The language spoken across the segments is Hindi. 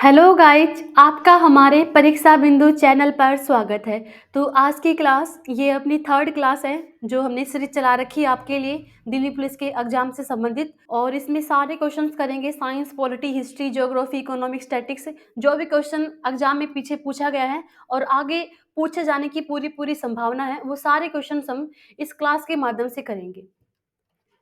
हेलो गाइज, आपका हमारे परीक्षा बिंदु चैनल पर स्वागत है। तो आज की क्लास ये अपनी थर्ड क्लास है जो हमने सीरीज चला रखी है आपके लिए दिल्ली पुलिस के एग्जाम से संबंधित। और इसमें सारे क्वेश्चंस करेंगे science, polity, history, geography, economics, statics. जो भी क्वेश्चन एग्जाम में पीछे पूछा गया है और आगे पूछे जाने की पूरी पूरी संभावना है, वो सारे क्वेश्चन हम इस क्लास के माध्यम से करेंगे।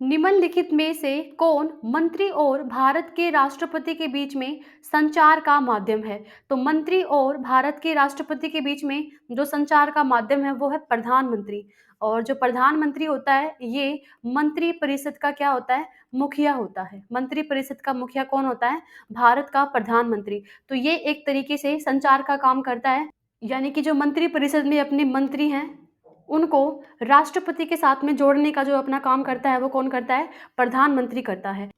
निम्नलिखित में से कौन मंत्री और भारत के राष्ट्रपति के बीच में संचार का माध्यम है? तो मंत्री और भारत के राष्ट्रपति के बीच में जो संचार का माध्यम है वो है प्रधानमंत्री। और जो प्रधानमंत्री होता है ये मंत्री परिषद का क्या होता है? मुखिया होता है। मंत्री परिषद का मुखिया कौन होता है? भारत का प्रधानमंत्री। तो ये एक तरीके से संचार का काम करता है, यानी कि जो मंत्री परिषद में अपने मंत्री हैं उनको राष्ट्रपति के साथ में जोड़ने का जो अपना काम करता है वो कौन करता है? प्रधानमंत्री करता है।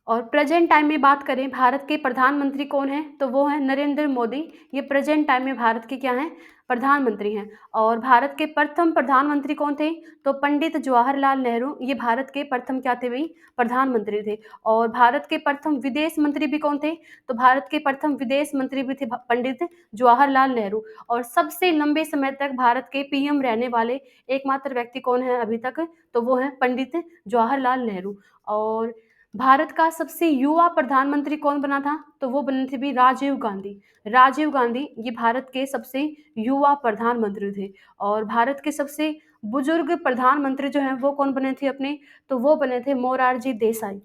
और प्रेजेंट टाइम में बात करें भारत के प्रधानमंत्री कौन है, तो वो है नरेंद्र मोदी। ये प्रेजेंट टाइम में भारत के क्या हैं? प्रधानमंत्री हैं। और भारत के प्रथम प्रधानमंत्री कौन थे? तो पंडित जवाहरलाल नेहरू। ये भारत के प्रथम क्या थे भाई? प्रधानमंत्री थे। और भारत के प्रथम विदेश मंत्री भी कौन थे? तो भारत के प्रथम विदेश मंत्री भी थे पंडित जवाहरलाल नेहरू। और सबसे लंबे समय तक भारत के पीएम रहने वाले एकमात्र व्यक्ति कौन है अभी तक? तो वो है पंडित जवाहरलाल नेहरू। और भारत का सबसे युवा प्रधानमंत्री कौन बना था? तो वो बने थे भी राजीव गांधी। राजीव गांधी ये भारत के सबसे युवा प्रधानमंत्री थे। और भारत के सबसे बुजुर्ग प्रधानमंत्री जो हैं वो कौन बने थे अपने? तो वो बने थे मोरारजी देसाई।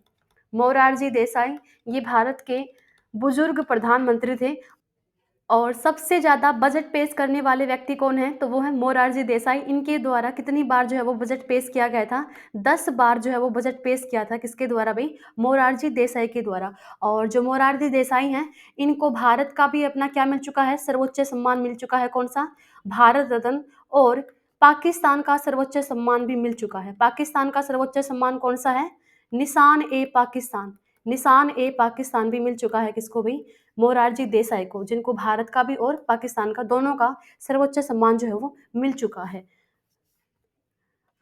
मोरारजी देसाई ये भारत के बुजुर्ग प्रधानमंत्री थे। और सबसे ज़्यादा बजट पेश करने वाले व्यक्ति कौन हैं? तो वो हैं मोरारजी देसाई। इनके द्वारा कितनी बार जो है वो बजट पेश किया गया था? 10 बार जो है वो बजट पेश किया था। किसके द्वारा भाई? मोरारजी देसाई के द्वारा। और जो मोरारजी देसाई हैं इनको भारत का भी अपना क्या मिल चुका है? सर्वोच्च सम्मान मिल चुका है। कौन सा? भारत रत्न। और पाकिस्तान का सर्वोच्च सम्मान भी मिल चुका है। पाकिस्तान का सर्वोच्च सम्मान कौन सा है? निशान ए पाकिस्तान। निशान ए पाकिस्तान भी मिल चुका है किसको भी? मोरारजी देसाई को, जिनको भारत का भी और पाकिस्तान का दोनों का सर्वोच्च सम्मान जो है वो मिल चुका है।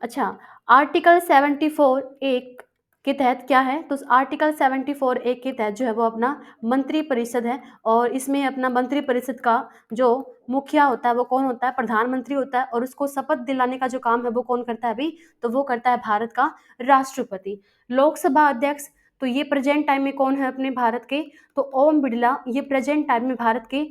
अच्छा, आर्टिकल 74 एक के तहत क्या है? तो आर्टिकल 74 एक के तहत जो है वो अपना मंत्री परिषद है। और इसमें अपना मंत्री परिषद का जो मुखिया होता है वो कौन होता है? प्रधानमंत्री होता है। और उसको शपथ दिलाने का जो काम है वो कौन करता है अभी? तो वो करता है भारत का राष्ट्रपति। लोकसभा अध्यक्ष तो ये प्रेजेंट टाइम में कौन है अपने भारत के? तो ओम बिरला ये प्रेजेंट टाइम में भारत के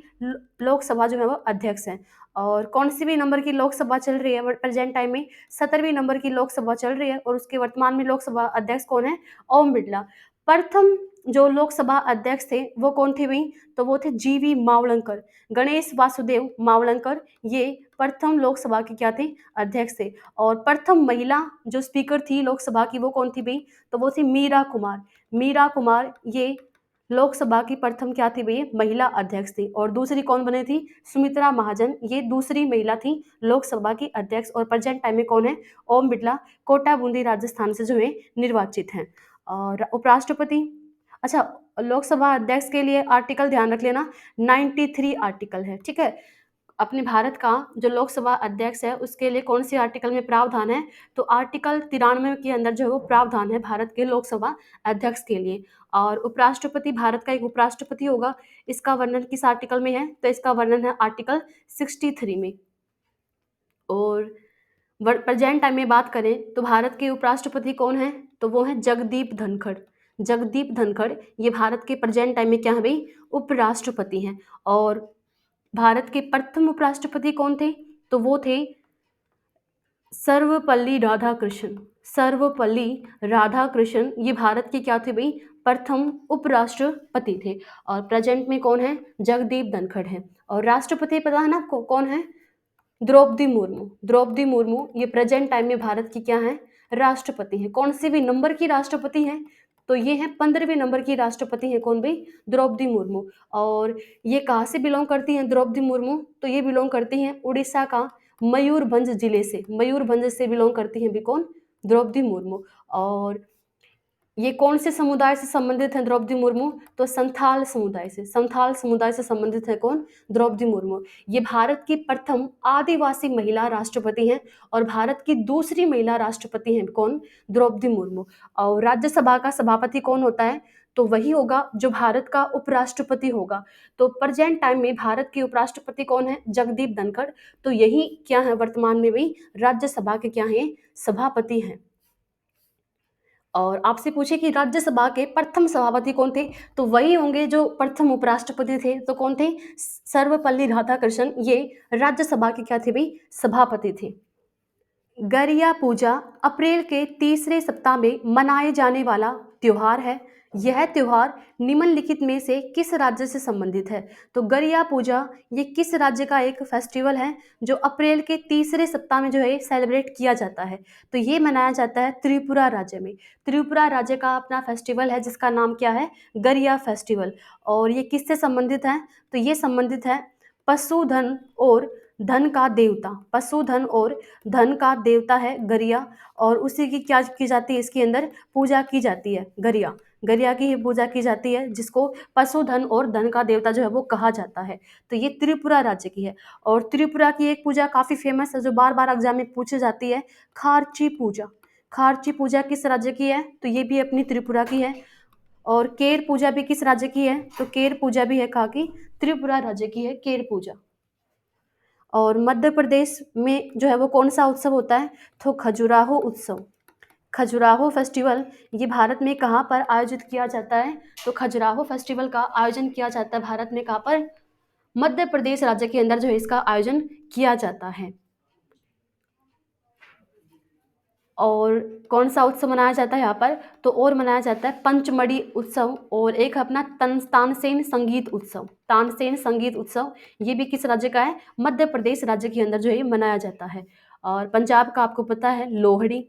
लोकसभा जो है वो अध्यक्ष हैं। और कौन सी भी नंबर की लोकसभा चल रही है प्रेजेंट टाइम में? 17वीं नंबर की लोकसभा चल रही है। और उसके वर्तमान में लोकसभा अध्यक्ष कौन है? ओम बिरला। प्रथम जो लोकसभा अध्यक्ष थे वो कौन थे भाई? तो वो थे जीवी मावलंकर। गणेश वासुदेव मावलंकर ये प्रथम लोकसभा के क्या थे? अध्यक्ष थे। और प्रथम महिला जो स्पीकर थी लोकसभा की वो कौन थी भाई? तो वो थी मीरा कुमार। मीरा कुमार ये लोकसभा की प्रथम क्या थी भैया? महिला अध्यक्ष थी। और दूसरी कौन बनी थी? सुमित्रा महाजन ये दूसरी महिला थी लोकसभा की अध्यक्ष। और प्रेजेंट टाइम में कौन है? ओम बिरला कोटा बूंदी राजस्थान से जो है निर्वाचित हैं। और उपराष्ट्रपति, अच्छा, लोकसभा अध्यक्ष के लिए आर्टिकल ध्यान रख लेना, 93 आर्टिकल है। ठीक है, अपने भारत का जो लोकसभा अध्यक्ष है उसके लिए कौन सी आर्टिकल में प्रावधान है? तो आर्टिकल 93 के अंदर जो है वो प्रावधान है भारत के लोकसभा अध्यक्ष के लिए। और उपराष्ट्रपति, भारत का एक उपराष्ट्रपति होगा, इसका वर्णन किस आर्टिकल में है? तो इसका वर्णन है आर्टिकल 63 में। और प्रेजेंट टाइम में बात करें तो भारत के उपराष्ट्रपति कौन है? तो वो है जगदीप धनखड़। जगदीप धनखड़ ये भारत के प्रेजेंट टाइम में क्या है भाई? उपराष्ट्रपति हैं। और भारत के प्रथम उपराष्ट्रपति कौन थे? तो वो थे सर्वपल्ली राधाकृष्णन। सर्वपल्ली राधाकृष्णन ये भारत के क्या थे भाई? प्रथम उपराष्ट्रपति थे। और प्रेजेंट में कौन है? जगदीप धनखड़ है। और राष्ट्रपति पता है ना आपको कौन है? द्रौपदी मुर्मू। द्रौपदी मुर्मू ये प्रेजेंट टाइम में भारत की क्या है? राष्ट्रपति हैं। कौन से भी नंबर की राष्ट्रपति हैं? तो ये हैं 15वें नंबर की राष्ट्रपति हैं। कौन भाई? द्रौपदी मुर्मू। और ये कहाँ से बिलोंग करती हैं द्रौपदी मुर्मू? तो ये बिलोंग करती हैं उड़ीसा का मयूरभंज जिले से। मयूरभंज से बिलोंग करती हैं भी कौन? द्रौपदी मुर्मू। और ये कौन से समुदाय से संबंधित हैं द्रौपदी मुर्मू? तो संथाल समुदाय से। संथाल समुदाय से संबंधित है कौन? द्रौपदी मुर्मू। ये भारत की प्रथम आदिवासी महिला राष्ट्रपति हैं। और भारत की दूसरी महिला राष्ट्रपति हैं कौन? द्रौपदी मुर्मू। और राज्यसभा का सभापति कौन होता है? तो वही होगा जो भारत का उपराष्ट्रपति होगा। तो प्रेजेंट टाइम में भारत के उपराष्ट्रपति कौन है? जगदीप धनखड़। तो यही क्या है वर्तमान में भी राज्यसभा के क्या हैं? सभापति हैं। और आपसे पूछे कि राज्यसभा के प्रथम सभापति कौन थे? तो वही होंगे जो प्रथम उपराष्ट्रपति थे। तो कौन थे? सर्वपल्ली राधाकृष्णन। ये राज्यसभा के क्या थे भाई? सभापति थे। गरिया पूजा अप्रैल के तीसरे सप्ताह में मनाए जाने वाला त्योहार है। यह त्योहार निम्नलिखित में से किस राज्य से संबंधित है? तो गरिया पूजा ये किस राज्य का एक फेस्टिवल है जो अप्रैल के तीसरे सप्ताह में जो है सेलिब्रेट किया जाता है? तो ये मनाया जाता है त्रिपुरा राज्य में। त्रिपुरा राज्य का अपना फेस्टिवल है जिसका नाम क्या है? गरिया फेस्टिवल। और ये किससे संबंधित है? तो ये संबंधित है पशुधन और धन का देवता। पशुधन और धन का देवता है गरिया, और उसी की क्या की जाती है? इसके अंदर पूजा की जाती है। गरिया गरिया की ही पूजा की जाती है जिसको पशुधन और धन का देवता जो है वो कहा जाता है। तो ये त्रिपुरा राज्य की है। और त्रिपुरा की एक पूजा काफ़ी फेमस है जो बार बार एग्जाम में पूछी जाती है, खारची पूजा। खारची पूजा किस राज्य की है? तो ये भी अपनी त्रिपुरा की है। और केर पूजा भी किस राज्य की है? तो केर पूजा भी है कहाँ की? त्रिपुरा राज्य की है केर पूजा। और मध्य प्रदेश में जो है वो कौन सा उत्सव होता है? तो खजुराहो उत्सव। खजुराहो फेस्टिवल ये भारत में कहाँ पर आयोजित किया जाता है? तो खजुराहो फेस्टिवल का आयोजन किया जाता है भारत में कहाँ पर? मध्य प्रदेश राज्य के अंदर जो है इसका आयोजन किया जाता है। और कौन सा उत्सव मनाया जाता है यहाँ पर? तो और मनाया जाता है पंचमढ़ी उत्सव, और एक है अपना तानसेन संगीत उत्सव। तानसेन संगीत उत्सव ये भी किस राज्य का है? मध्य प्रदेश राज्य के अंदर जो है मनाया जाता है। और पंजाब का आपको पता है लोहड़ी।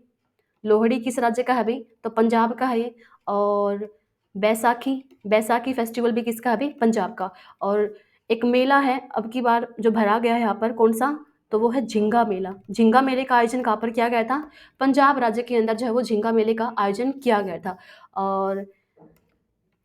लोहड़ी किस राज्य का है भाई? तो पंजाब का है ये। और बैसाखी, बैसाखी फेस्टिवल भी किसका है भाई? पंजाब का। और एक मेला है अब की बार जो भरा गया है यहाँ पर, कौन सा? तो वो है झिंगा मेला। झिंगा मेले का आयोजन कहाँ पर किया गया था? पंजाब राज्य के अंदर जो है वो झिंगा मेले का आयोजन किया गया था। और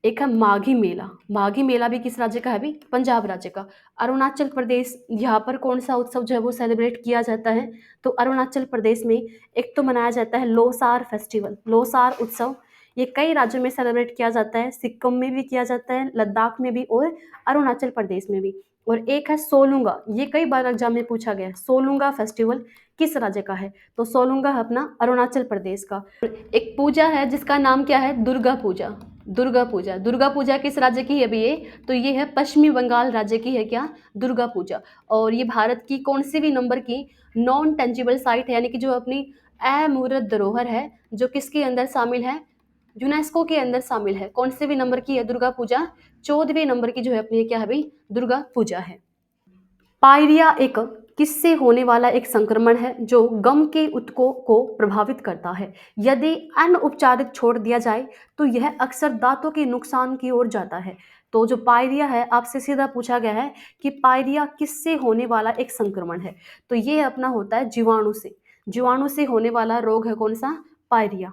एक है माघी मेला। माघी मेला भी किस राज्य का है भी? पंजाब राज्य का। अरुणाचल प्रदेश, यहाँ पर कौन सा उत्सव जो है वो सेलिब्रेट किया जाता है? तो अरुणाचल प्रदेश में एक तो मनाया जाता है लोसार फेस्टिवल। लोसार उत्सव ये कई राज्यों में सेलिब्रेट किया जाता है। सिक्किम में भी किया जाता है, लद्दाख में भी, और अरुणाचल प्रदेश में भी। और एक है सोलुंगा, ये कई बार एग्जाम में पूछा गया है। सोलुंगा फेस्टिवल किस राज्य का है? तो सोलुंगा है अपना अरुणाचल प्रदेश का। एक पूजा है जिसका नाम क्या है? दुर्गा पूजा। दुर्गा पूजा, दुर्गा पूजा किस राज्य की है अभी ये? तो ये है पश्चिमी बंगाल राज्य की है क्या? दुर्गा पूजा। और ये भारत की कौन सी भी नंबर की नॉन टेंजिबल साइट है, यानी कि जो अपनी अमूर्त धरोहर है, जो किसके अंदर शामिल है? यूनेस्को के अंदर शामिल है। कौन से भी नंबर की है दुर्गा पूजा? 14वें नंबर की जो है अपनी क्या है भाई? दुर्गा पूजा है। पायरिया एक किससे होने वाला एक संक्रमण है जो गम के ऊतकों को प्रभावित करता है। यदि अनउपचारित छोड़ दिया जाए तो यह अक्सर दांतों के नुकसान की ओर जाता है। तो जो पायरिया है, आपसे सीधा पूछा गया है कि पायरिया किससे होने वाला एक संक्रमण है? तो ये अपना होता है जीवाणु से। जीवाणु से होने वाला रोग है कौन सा? पायरिया।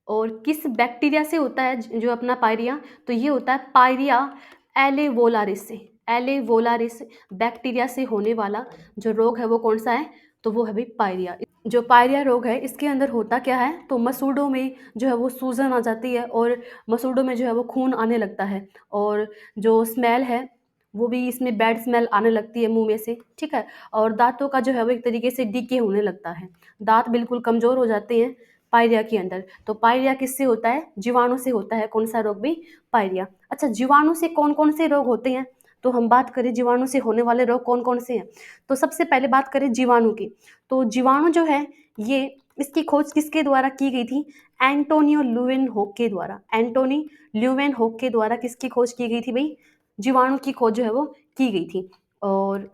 और किस बैक्टीरिया से होता है जो अपना पायरिया? तो ये होता है पायरिया एलेवोलारिस से। एलेवोलारिस बैक्टीरिया से होने वाला जो रोग है वो कौन सा है? तो वो है भाई पायरिया। जो पायरिया रोग है इसके अंदर होता क्या है? तो मसूड़ों में जो है वो सूजन आ जाती है, और मसूड़ों में जो है वो खून आने लगता है, और जो स्मेल है वो भी इसमें बैड स्मेल आने लगती है मुंह में से, ठीक है। और दांतों का जो है वो एक तरीके से डीके होने लगता है, दांत बिल्कुल कमज़ोर हो जाते हैं पायरिया के अंदर। तो पायरिया किससे होता है? जीवाणु से होता है। कौन सा रोग भी? पायरिया। अच्छा, जीवाणु से कौन कौन से रोग होते हैं? तो हम बात करें जीवाणु से होने वाले रोग कौन कौन से हैं। तो सबसे पहले बात करें जीवाणु की। तो जीवाणु जो है ये इसकी खोज किसके द्वारा की गई थी? एंटोनियो ल्यूवेनहोक के द्वारा। एंटोनी ल्यूवेनहोक के द्वारा किसकी खोज की गई थी भाई? जीवाणु की खोज जो है वो की गई थी। और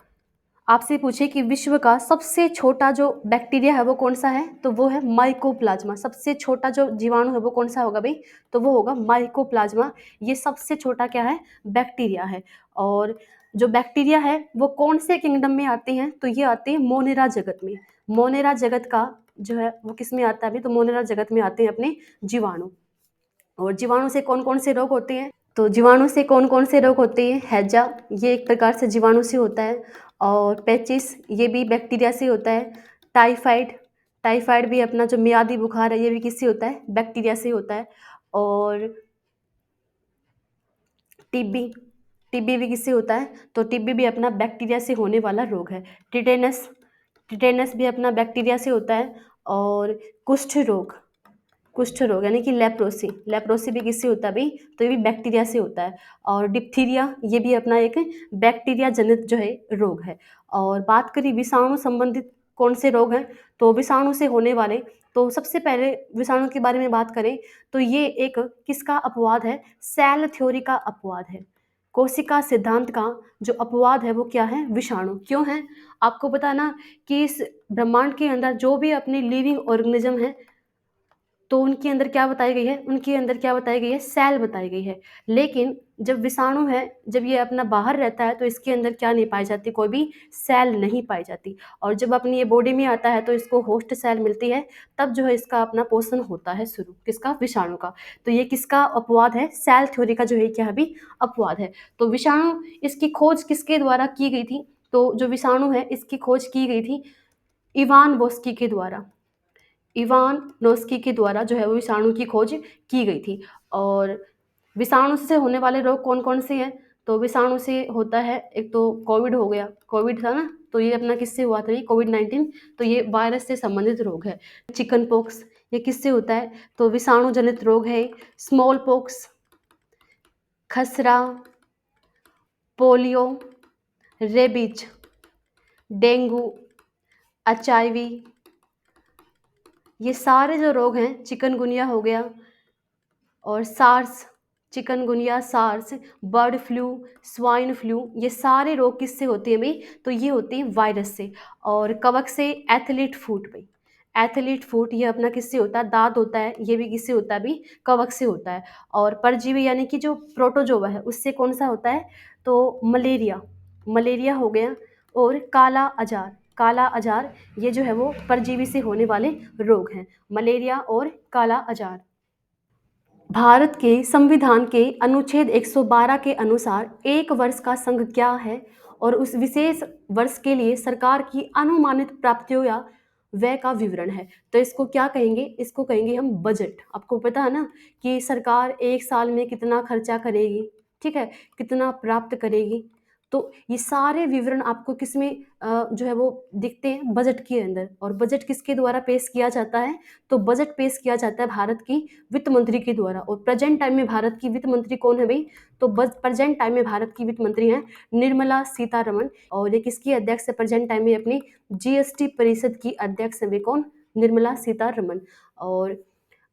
आपसे पूछे कि विश्व का सबसे छोटा जो बैक्टीरिया है वो कौन सा है? तो वो है माइकोप्लाज्मा। सबसे छोटा जो जीवाणु है वो कौन सा होगा भाई? तो वो होगा माइकोप्लाज्मा। ये सबसे छोटा क्या है? बैक्टीरिया है। और जो बैक्टीरिया है वो कौन से किंगडम में आते हैं? तो ये आते हैं मोनेरा जगत में। मोनेरा जगत का जो है वो किस में आता है अभी? तो मोनेरा जगत में आते हैं अपने जीवाणु। और जीवाणु से कौन कौन से रोग होते हैं? तो जीवाणु से कौन कौन से रोग होते हैं? हैजा, ये एक प्रकार से जीवाणु से होता है। और पेचिस, ये भी बैक्टीरिया से होता है। टाइफाइड, टाइफाइड भी अपना जो मियादी बुखार है ये भी किससे होता है? बैक्टीरिया से होता है। और टीबी, टीबी भी किससे होता है? तो टीबी भी अपना बैक्टीरिया से होने वाला रोग है। टिटेनस, टिटेनस भी अपना बैक्टीरिया से होता है। और कुष्ठ रोग, कुष्ठ रोग यानी कि लेप्रोसी, लेप्रोसी भी किससे होता है भाई? तो ये भी बैक्टीरिया से होता है। और डिप्थीरिया, ये भी अपना एक बैक्टीरिया जनित जो है रोग है। और बात करें विषाणु संबंधित कौन से रोग हैं, तो विषाणु से होने वाले, तो सबसे पहले विषाणु के बारे में बात करें तो ये एक किसका अपवाद है? सेल थ्योरी का अपवाद है। कोशिका सिद्धांत का जो अपवाद है वो क्या है? विषाणु। क्यों है? आपको पता है ना कि इस ब्रह्मांड के अंदर जो भी अपनी लिविंग ऑर्गेनिज्म है, तो उनके अंदर क्या बताई गई है? उनके अंदर क्या बताई गई है? सेल बताई गई है। लेकिन जब विषाणु है, जब ये अपना बाहर रहता है तो इसके अंदर क्या नहीं पाई जाती? कोई भी सेल नहीं पाई जाती। और जब अपनी ये बॉडी में आता है तो इसको होस्ट सेल मिलती है, तब जो है इसका अपना पोषण होता है शुरू, किसका? विषाणु का। तो ये किसका अपवाद है? सेल थ्योरी का जो है क्या अभी अपवाद है। तो विषाणु, इसकी खोज किसके द्वारा की गई थी? तो जो विषाणु है इसकी खोज की गई थी इवान वोस्की के द्वारा। इवान नोस्की के द्वारा जो है वो विषाणु की खोज की गई थी। और विषाणु से होने वाले रोग कौन कौन से हैं? तो विषाणु से होता है, एक तो कोविड हो गया, कोविड था ना, तो ये अपना किससे हुआ था? ये कोविड-19, तो ये वायरस से संबंधित रोग है। चिकन पॉक्स, ये किससे होता है? तो विषाणु जनित रोग है। स्मॉल पॉक्स, खसरा, पोलियो, रेबीज, डेंगू, एचआईवी, ये सारे जो रोग हैं, चिकनगुनिया हो गया और SARS, chikungunya, SARS, bird flu, swine flu, ये सारे रोग किससे होते हैं भाई? तो ये होते हैं वायरस से। और कवक से एथलीट फूट भाई, एथलीट फूट ये अपना किससे होता है? दांत होता है, ये भी किससे होता है भाई? कवक से होता है। और परजीवी यानी कि जो प्रोटोजोआ है उससे कौन सा होता है? तो मलेरिया, मलेरिया हो गया। और काला अजार, काला अजार, ये जो है वो परजीवी से होने वाले रोग हैं, मलेरिया और काला अजार। भारत के संविधान के अनुच्छेद 112 के अनुसार एक वर्ष का संघ क्या है? और उस विशेष वर्ष के लिए सरकार की अनुमानित प्राप्तियों या व्यय का विवरण है। तो इसको क्या कहेंगे? इसको कहेंगे हम बजट। आपको पता है ना कि सरकार एक साल में कितना खर्चा करेगी, ठीक है, कितना प्राप्त करेगी। तो ये सारे विवरण आपको किसमें जो है वो दिखते हैं? बजट के अंदर। और बजट किसके द्वारा पेश किया जाता है? तो बजट पेश किया जाता है भारत की वित्त मंत्री के द्वारा। और प्रेजेंट टाइम में भारत की वित्त मंत्री कौन है भाई? तो प्रेजेंट टाइम में भारत की वित्त मंत्री हैं निर्मला सीतारमण। और ये किसकी अध्यक्ष है प्रेजेंट टाइम में? अपनी जीएसटी परिषद की अध्यक्ष है वे कौन? निर्मला सीतारमण। और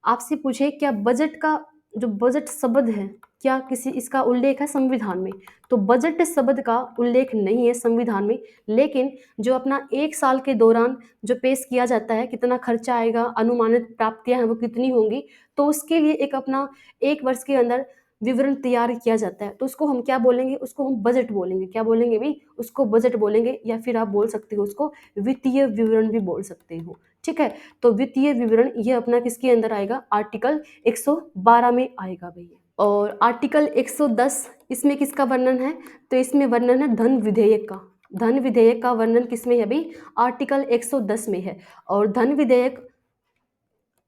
आपसे पूछे क्या बजट का जो बजट शब्द है, क्या किसी इसका उल्लेख है संविधान में? तो बजट शब्द का उल्लेख नहीं है संविधान में, लेकिन जो अपना एक साल के दौरान जो पेश किया जाता है, कितना खर्चा आएगा, अनुमानित प्राप्तियां हैं वो कितनी होंगी, तो उसके लिए एक अपना एक वर्ष के अंदर विवरण तैयार किया जाता है। तो उसको हम क्या बोलेंगे? उसको हम बजट बोलेंगे। क्या बोलेंगे भाई? उसको बजट बोलेंगे, या फिर आप बोल सकते हो उसको वित्तीय विवरण भी बोल सकते हो, ठीक है। तो वित्तीय विवरण ये अपना किसके अंदर आएगा? आर्टिकल 112 में आएगा भैया। और आर्टिकल 110, इसमें किसका वर्णन है? तो इसमें वर्णन है धन विधेयक का। धन विधेयक का वर्णन किसमें है भाई? आर्टिकल 110 में है। और धन विधेयक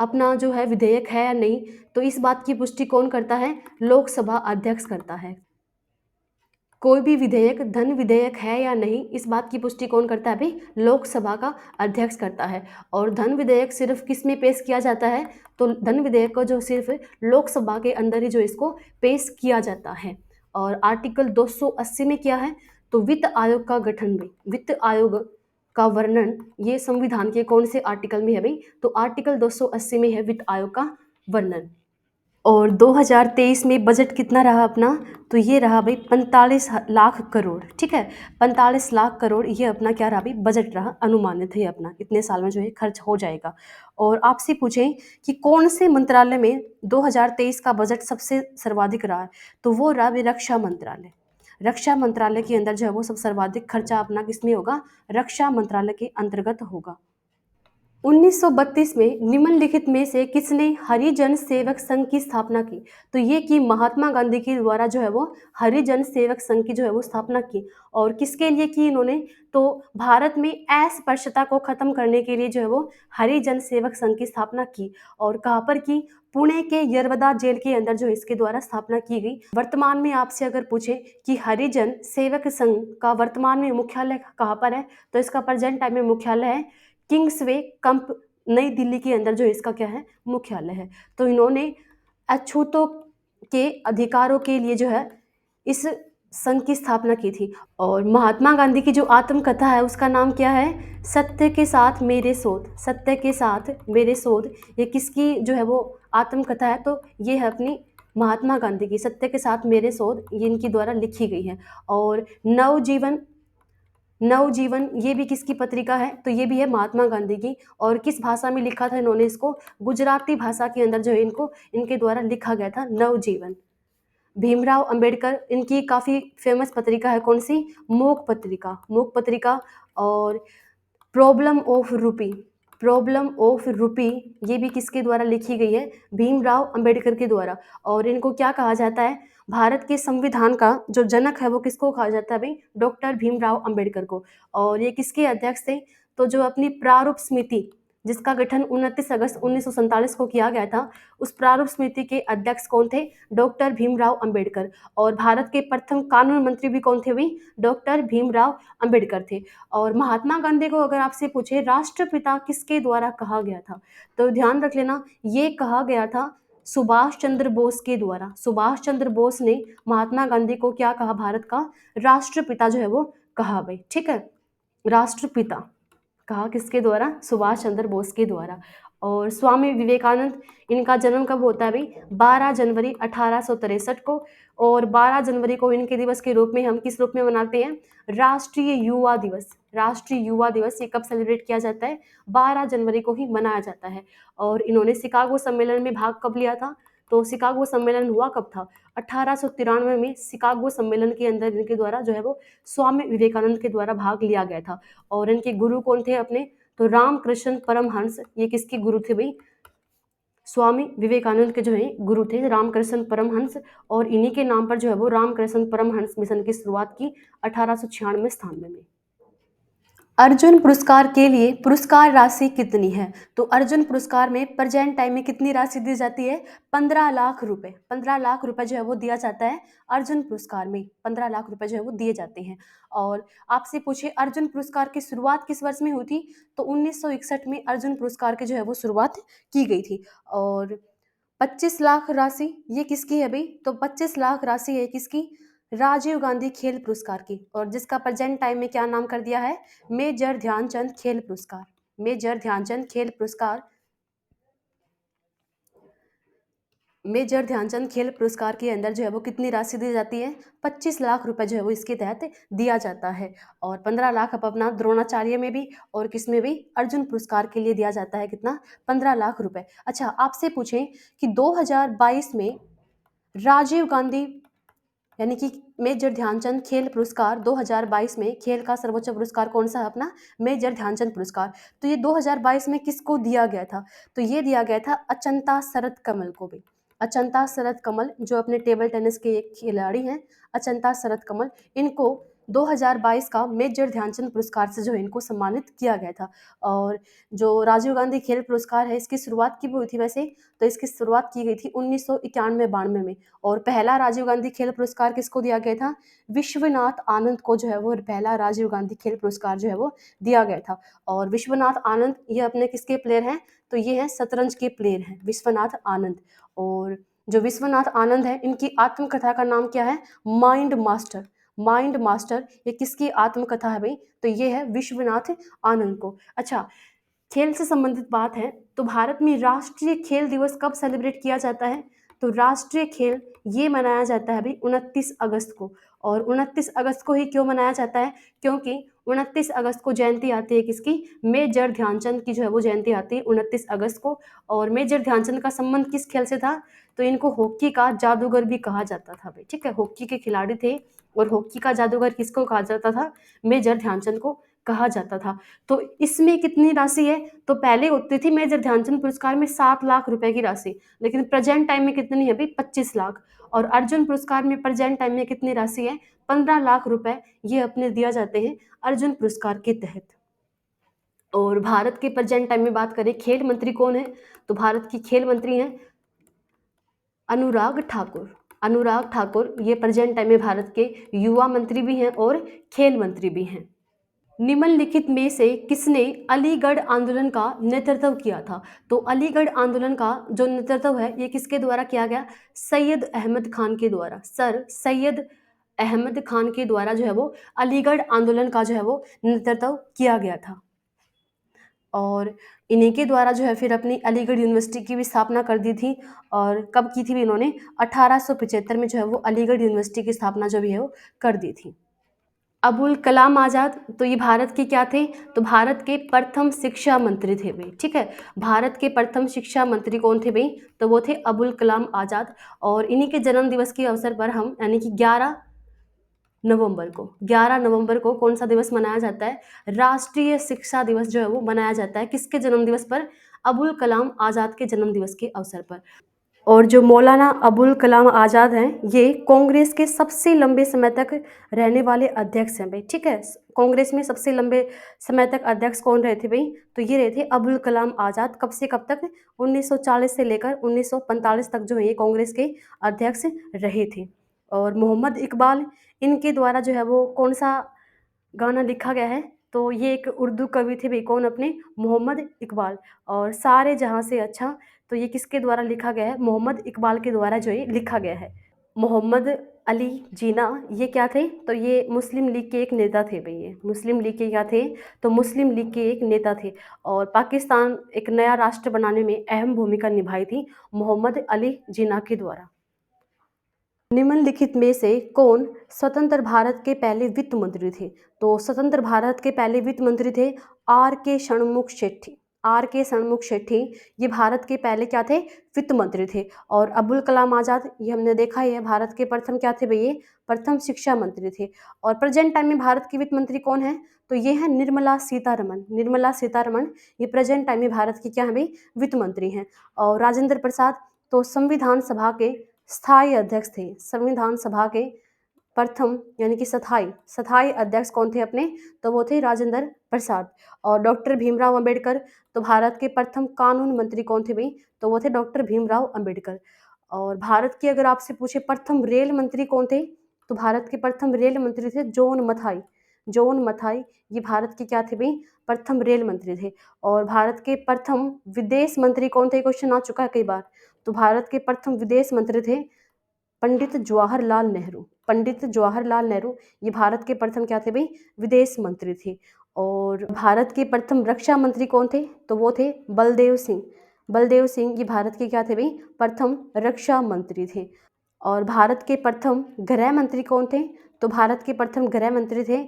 अपना जो है विधेयक है या नहीं, तो इस बात की पुष्टि कौन करता है? लोकसभा अध्यक्ष करता है। कोई भी विधेयक धन विधेयक है या नहीं, इस बात की पुष्टि कौन करता है भाई? लोकसभा का अध्यक्ष करता है। और धन विधेयक सिर्फ किस में पेश किया जाता है? तो धन विधेयक को जो सिर्फ लोकसभा के अंदर ही जो इसको पेश किया जाता है। और आर्टिकल 280 में क्या है? तो वित्त आयोग का गठन में, वित्त आयोग का वर्णन ये संविधान के कौन से आर्टिकल में है भाई? तो आर्टिकल 280 में है वित्त आयोग का वर्णन। और 2023 में बजट कितना रहा अपना? तो ये रहा भाई 45 लाख करोड़, ठीक है, 45 लाख करोड़ ये अपना क्या रहा भाई? बजट रहा, अनुमानित है अपना, इतने साल में जो है खर्च हो जाएगा। और आपसे पूछें कि कौन से मंत्रालय में 2023 का बजट सबसे सर्वाधिक रहा है? तो वो रहा भाई रक्षा मंत्रालय। रक्षा मंत्रालय के अंदर जो है वो सब सर्वाधिक खर्चा अपना किसमें होगा? रक्षा मंत्रालय के अंतर्गत होगा। 1932 में निम्नलिखित में से किसने हरिजन सेवक संघ की स्थापना की? तो ये कि महात्मा गांधी के द्वारा जो है वो हरिजन सेवक संघ की जो है वो स्थापना की। और किसके लिए की इन्होंने? तो भारत में अस्पृश्यता को खत्म करने के लिए जो है वो हरिजन सेवक संघ की स्थापना की। और कहाँ पर की? पुणे के यरवदा जेल के अंदर जो है इसके द्वारा स्थापना की गई। वर्तमान में आपसे अगर पूछे कि हरिजन सेवक संघ का वर्तमान में मुख्यालय कहाँ पर है, तो इसका प्रेजेंट टाइम में मुख्यालय है किंग्सवे कंप, नई दिल्ली के अंदर जो इसका क्या है मुख्यालय है। तो इन्होंने अछूतों के अधिकारों के लिए जो है इस संघ की स्थापना की थी। और महात्मा गांधी की जो आत्मकथा है उसका नाम क्या है, सत्य के साथ मेरे शोध। सत्य के साथ मेरे शोध, ये किसकी जो है वो आत्मकथा है, तो ये है अपनी महात्मा गांधी की, सत्य के साथ मेरे शोध, ये इनकी द्वारा लिखी गई है। और नवजीवन, नवजीवन ये भी किसकी पत्रिका है, तो ये भी है महात्मा गांधी की। और किस भाषा में लिखा था इन्होंने इसको, गुजराती भाषा के अंदर जो है इनको इनके द्वारा लिखा गया था नवजीवन। भीमराव अंबेडकर, इनकी काफ़ी फेमस पत्रिका है कौन सी, मूक पत्रिका, मूक पत्रिका। और प्रॉब्लम ऑफ रूपी, प्रॉब्लम ऑफ रूपी ये भी किसके द्वारा लिखी गई है, भीमराव अंबेडकर के द्वारा। और इनको क्या कहा जाता है, भारत के संविधान का जो जनक है वो किसको कहा जाता है भाई, डॉक्टर भीमराव अंबेडकर को। और ये किसके अध्यक्ष थे, तो जो अपनी प्रारूप समिति जिसका गठन 29 अगस्त 1947 को किया गया था, उस प्रारूप समिति के अध्यक्ष कौन थे, डॉक्टर भीमराव अंबेडकर। और भारत के प्रथम कानून मंत्री भी कौन थे भाई, डॉक्टर भीमराव अंबेडकर थे। और महात्मा गांधी को अगर आपसे पूछे राष्ट्रपिता किसके द्वारा कहा गया था, तो ध्यान रख लेना ये कहा गया था सुभाष चंद्र बोस के द्वारा। सुभाष चंद्र बोस ने महात्मा गांधी को क्या कहा, भारत का राष्ट्रपिता जो है वो कहा भाई, ठीक है, राष्ट्रपिता कहा किसके द्वारा, सुभाष चंद्र बोस के द्वारा। और स्वामी विवेकानंद, इनका जन्म कब होता है भाई, 12 जनवरी 1863 को। और 12 जनवरी को इनके दिवस के रूप में हम किस रूप में मनाते हैं, राष्ट्रीय युवा दिवस। राष्ट्रीय युवा दिवस ये कब सेलिब्रेट किया जाता है, 12 जनवरी को ही मनाया जाता है। और इन्होंने शिकागो सम्मेलन में भाग कब लिया था, तो शिकागो सम्मेलन हुआ कब था, 1893 में शिकागो सम्मेलन के अंदर इनके द्वारा जो है वो स्वामी विवेकानंद के द्वारा भाग लिया गया था। और इनके गुरु कौन थे अपने, तो रामकृष्ण परमहंस, ये किसके गुरु थे भाई, स्वामी विवेकानंद के जो है गुरु थे रामकृष्ण परमहंस। और इन्हीं के नाम पर जो है वो रामकृष्ण परमहंस मिशन की शुरुआत की 1896 में। अर्जुन पुरस्कार के लिए पुरस्कार राशि कितनी है, तो अर्जुन पुरस्कार में प्रेजेंट टाइम में कितनी राशि दी जाती है, 15 लाख रुपए। 15 लाख रुपए जो है वो दिया जाता है अर्जुन पुरस्कार में, 15 लाख रुपए जो है वो दिए जाते हैं। और आपसे पूछे अर्जुन पुरस्कार की शुरुआत किस वर्ष में हुई थी, तो 1961 में अर्जुन पुरस्कार की जो है वो शुरुआत की गई थी। और 25 लाख राशि ये किसकी है भाई, तो 25 लाख राशि है किसकी, राजीव गांधी खेल पुरस्कार की। और जिसका प्रेजेंट टाइम में क्या नाम कर दिया है, मेजर ध्यानचंद खेल पुरस्कार। मेजर ध्यानचंद खेल पुरस्कार, मेजर ध्यानचंद खेल पुरस्कार के अंदर जो है वो कितनी राशि दी जाती है, 25 लाख रुपए जो है वो इसके तहत दिया जाता है। और 15 लाख अपना द्रोणाचार्य में भी और किस में भी, अर्जुन पुरस्कार के लिए दिया जाता है कितना, 15 लाख रुपए। अच्छा आपसे पूछें कि 2022 में राजीव गांधी यानी कि मेजर ध्यानचंद खेल पुरस्कार 2022 में खेल का सर्वोच्च पुरस्कार कौन सा है अपना, मेजर ध्यानचंद पुरस्कार। तो ये 2022 में किसको दिया गया था, तो ये दिया गया था अचंता शरत कमल को भी। अचंता शरत कमल जो अपने टेबल टेनिस के एक खिलाड़ी हैं, अचंता शरत कमल, इनको 2022 का मेजर ध्यानचंद पुरस्कार से जो है इनको सम्मानित किया गया था। और जो राजीव गांधी खेल पुरस्कार है इसकी शुरुआत की हुई थी वैसे, तो इसकी शुरुआत की गई थी 1991-92 में। और पहला राजीव गांधी खेल पुरस्कार किसको दिया गया था, विश्वनाथ आनंद को जो है वो पहला राजीव गांधी खेल पुरस्कार जो है वो दिया गया था। और विश्वनाथ आनंद ये अपने किसके प्लेयर हैं, तो ये हैं शतरंज के प्लेयर हैं विश्वनाथ आनंद। और जो विश्वनाथ आनंद है इनकी आत्मकथा का नाम क्या है, माइंड मास्टर। माइंड मास्टर ये किसकी आत्मकथा है भाई, तो ये है विश्वनाथ आनंद को। अच्छा खेल से संबंधित बात है, तो भारत में राष्ट्रीय खेल दिवस कब सेलिब्रेट किया जाता है, तो राष्ट्रीय खेल ये मनाया जाता है भाई 29 अगस्त को। और 29 अगस्त को ही क्यों मनाया जाता है, क्योंकि 29 अगस्त को जयंती आती है किसकी, मेजर ध्यानचंद की जो है वो जयंती आती है 29 अगस्त को। और मेजर ध्यानचंद का संबंध किस खेल से था, तो इनको हॉकी का जादूगर भी कहा जाता था भाई, ठीक है, हॉकी के खिलाड़ी थे। और हॉकी का जादूगर किसको कहा जाता था, मेजर ध्यानचंद को कहा जाता था। तो इसमें कितनी राशि है, तो पहले होती थी मेजर ध्यानचंद पुरस्कार में 7 लाख रुपए की राशि, लेकिन प्रेजेंट टाइम में कितनी है भाई, 25 लाख। और अर्जुन पुरस्कार में प्रेजेंट टाइम में कितनी राशि है, 15 लाख रुपए ये अपने दिया जाते हैं अर्जुन पुरस्कार के तहत। और भारत के प्रेजेंट टाइम में बात करें खेल मंत्री कौन है, तो भारत की खेल मंत्री हैं अनुराग ठाकुर। अनुराग ठाकुर ये प्रेजेंट टाइम में भारत के युवा मंत्री भी हैं और खेल मंत्री भी हैं। निम्नलिखित में से किसने अलीगढ़ आंदोलन का नेतृत्व किया था? तो अलीगढ़ आंदोलन का जो नेतृत्व है ये किसके द्वारा किया गया? सैयद अहमद खान के द्वारा। सर सैयद अहमद खान के द्वारा जो है वो अलीगढ़ आंदोलन का जो है वो नेतृत्व किया गया था। और इन्हीं के द्वारा जो है फिर अपनी अलीगढ़ यूनिवर्सिटी की भी स्थापना कर दी थी। और कब की थी भी इन्होंने? 1875 में जो है वो अलीगढ़ यूनिवर्सिटी की स्थापना जो भी है वो कर दी थी। अबुल कलाम आज़ाद, तो ये भारत के क्या थे? तो भारत के प्रथम शिक्षा मंत्री थे भाई। ठीक है, भारत के प्रथम शिक्षा मंत्री कौन थे भाई? तो वो थे अबुल कलाम आज़ाद। और इन्हीं के जन्म दिवस के अवसर पर हम यानी कि 11 नवंबर को कौन सा दिवस मनाया जाता है? राष्ट्रीय शिक्षा दिवस जो है वो मनाया जाता है। किसके जन्म दिवस पर? अबुल कलाम आज़ाद के जन्म दिवस के अवसर पर। और जो मौलाना अबुल कलाम आज़ाद हैं ये कांग्रेस के सबसे लंबे समय तक रहने वाले अध्यक्ष हैं भाई। ठीक है, कांग्रेस में सबसे लंबे समय तक अध्यक्ष कौन रहे थे भाई? तो ये रहे थे अबुल कलाम आज़ाद। कब से कब तक? 1940 से लेकर 1945 तक जो है ये कांग्रेस के अध्यक्ष रहे थे। और मोहम्मद इकबाल, इनके द्वारा जो है वो कौन सा गाना लिखा गया है? तो ये एक उर्दू कवि थे भाई। कौन? अपने मोहम्मद इकबाल। और सारे जहाँ से अच्छा, तो ये किसके द्वारा लिखा गया है? मोहम्मद इकबाल के द्वारा जो ये लिखा गया है। मोहम्मद अली जीना ये क्या थे? तो ये मुस्लिम लीग के एक नेता थे भाई। ये मुस्लिम लीग के क्या थे? तो मुस्लिम लीग के एक नेता थे। और पाकिस्तान एक नया राष्ट्र बनाने में अहम भूमिका निभाई थी मोहम्मद अली जीना के द्वारा। निम्नलिखित में से कौन स्वतंत्र भारत के पहले वित्त मंत्री थे? तो स्वतंत्र भारत के पहले वित्त मंत्री थे आर के षणमुख शेट्टी। आर के षणमुख शेट्टी ये भारत के पहले क्या थे? वित्त मंत्री थे। और अबुल कलाम आज़ाद ये हमने देखा ही है, भारत के प्रथम क्या थे भैया? प्रथम शिक्षा मंत्री थे। और प्रेजेंट टाइम में भारत की वित्त मंत्री कौन है? तो ये है निर्मला सीतारमण। निर्मला सीतारमण ये प्रेजेंट टाइम में भारत की क्या है भाई? वित्त मंत्री हैं। और राजेंद्र प्रसाद तो संविधान सभा के स्थायी अध्यक्ष थे। संविधान सभा के प्रथम यानी कि स्थायी अध्यक्ष कौन थे अपने? तो वो थे राजेंद्र प्रसाद। और डॉक्टर भीमराव अंबेडकर तो भारत के प्रथम कानून मंत्री कौन थे भाई? तो वो थे डॉक्टर भीमराव अंबेडकर। और भारत की अगर आपसे पूछे प्रथम रेल मंत्री कौन थे? तो भारत के प्रथम रेल मंत्री थे जॉन मथाई। जॉन मथाई ये भारत के क्या थे भाई? प्रथम रेल मंत्री थे। और भारत के प्रथम विदेश मंत्री कौन थे? क्वेश्चन आ चुका है कई बार। तो भारत के प्रथम विदेश मंत्री थे पंडित जवाहरलाल नेहरू। पंडित जवाहरलाल नेहरू ये भारत के प्रथम क्या थे भाई? विदेश मंत्री थे। और भारत के प्रथम रक्षा मंत्री कौन थे? तो वो थे बलदेव सिंह। बलदेव सिंह ये भारत के क्या थे भाई? प्रथम रक्षा मंत्री थे। और भारत के प्रथम गृह मंत्री कौन थे? तो भारत के प्रथम गृह मंत्री थे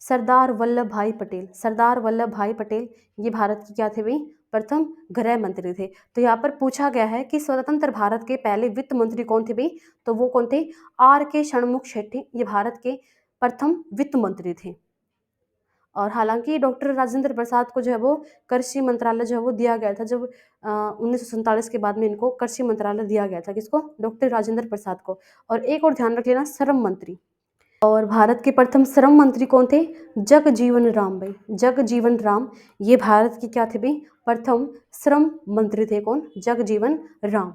सरदार वल्लभ भाई पटेल। सरदार वल्लभ भाई पटेल ये भारत के क्या थे भाई? प्रथम गृह मंत्री थे। तो यहाँ पर पूछा गया है कि स्वतंत्र भारत के पहले वित्त मंत्री कौन थे भाई? तो वो कौन थे? आर के षणमुख शेट्टी ये भारत के प्रथम वित्त मंत्री थे। और हालांकि डॉक्टर राजेंद्र प्रसाद को जो है वो कृषि मंत्रालय जो है वो दिया गया था। जब 1947 के बाद में इनको कृषि मंत्रालय दिया गया था। किसको? डॉक्टर राजेंद्र प्रसाद को। और एक और ध्यान रख लेना, श्रम मंत्री। और भारत के प्रथम श्रम मंत्री कौन थे? जगजीवन राम भाई। जगजीवन राम ये भारत के क्या थे भाई? प्रथम श्रम मंत्री थे। कौन? जगजीवन राम।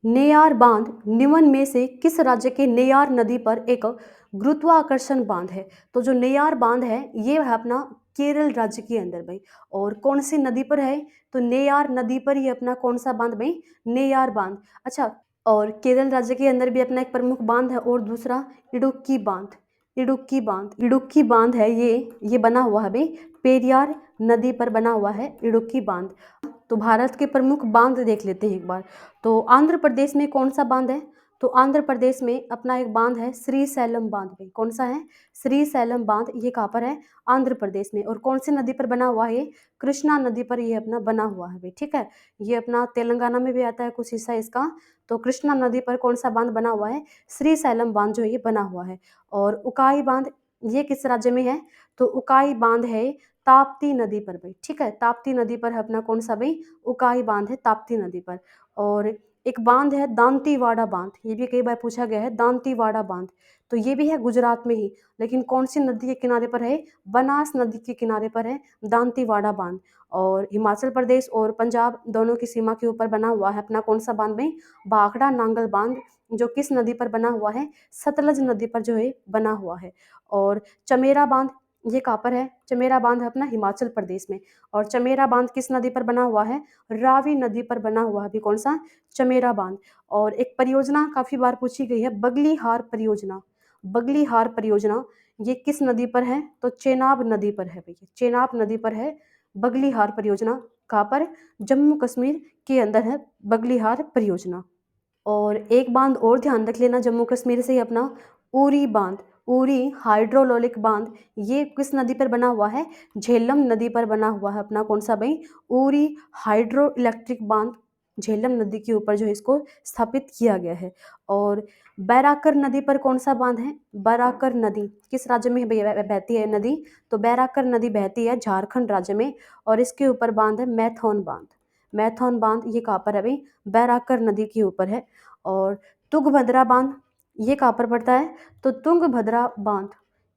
नेयार बांध निम्न में से किस राज्य के नेयार नदी पर एक गुरुत्वाकर्षण बांध है? तो जो नेयार बांध है ये है अपना केरल राज्य के अंदर भाई। और कौन सी नदी पर है? तो नेयार नदी पर ही अपना कौन सा बांध भाई? नेयार बांध। अच्छा, और केरल राज्य के अंदर भी अपना एक प्रमुख बांध है और दूसरा इडुक्की बांध। इडुक्की बांध है ये बना हुआ है भाई पेरियार नदी पर बना हुआ है इडुक्की बांध। तो भारत के प्रमुख बांध देख लेते हैं एक बार। तो आंध्र प्रदेश में कौन सा बांध है? तो आंध्र प्रदेश में अपना एक बांध है श्रीशैलम बांध भाई। कौन सा है? श्रीशैलम बांध। ये कहाँ पर है? आंध्र प्रदेश में। और कौन सी नदी पर बना हुआ है? कृष्णा नदी पर ये अपना बना हुआ है भाई। ठीक है, ये अपना तेलंगाना में भी आता है कुछ हिस्सा इसका। तो कृष्णा नदी पर कौन सा बांध बना हुआ है? श्रीशैलम बांध जो ये बना हुआ है। और उकाई बांध ये किस राज्य में है? तो उकाई बांध है ताप्ती नदी पर भाई। ठीक है, ताप्ती नदी पर है अपना कौन सा भाई? उकाई बांध है ताप्ती नदी पर। और एक बांध है दांतीवाड़ा बांध, ये भी कई बार पूछा गया है, दांतीवाड़ा बांध। तो ये भी है गुजरात में ही, लेकिन कौन सी नदी के किनारे पर है? बनास नदी के किनारे पर है दांतीवाड़ा बांध। और हिमाचल प्रदेश और पंजाब दोनों की सीमा के ऊपर बना हुआ है अपना कौन सा बांध में? भाखड़ा नांगल बांध, जो किस नदी पर बना हुआ है? सतलज नदी पर जो है बना हुआ है। और चमेरा बांध, ये कहाँ पर है? चमेरा बांध है अपना हिमाचल प्रदेश में। और चमेरा बांध किस नदी पर बना हुआ है? रावी नदी पर बना हुआ है भी कौन सा? चमेरा बांध। और एक परियोजना काफी बार पूछी गई है, बगलीहार परियोजना। बगलीहार परियोजना ये किस नदी पर है? तो चेनाब नदी पर है भैया, चेनाब नदी पर है बगलीहार परियोजना। कहाँ पर? जम्मू कश्मीर के अंदर है बगलीहार परियोजना। और एक बांध और ध्यान रख लेना जम्मू कश्मीर से ही अपना, उरी बांध, उरी हाइड्रोलिक बांध, ये किस नदी पर बना हुआ है? झेलम नदी पर बना हुआ है अपना कौन सा भाई? उरी हाइड्रो इलेक्ट्रिक बांध, झेलम नदी के ऊपर जो है इसको स्थापित किया गया है। और बैराकर नदी पर कौन सा बांध है? बैराकर नदी किस राज्य में बहती है नदी? तो बैराकर नदी बहती है झारखंड राज्य में, और इसके ऊपर बांध है मैथौन बांध। मैथौन बांध ये कहाँ पर है भाई? बैराकर नदी के ऊपर है। और तुंगभद्रा बांध ये कहाँ पर पड़ता है? तो तुंगभद्रा बांध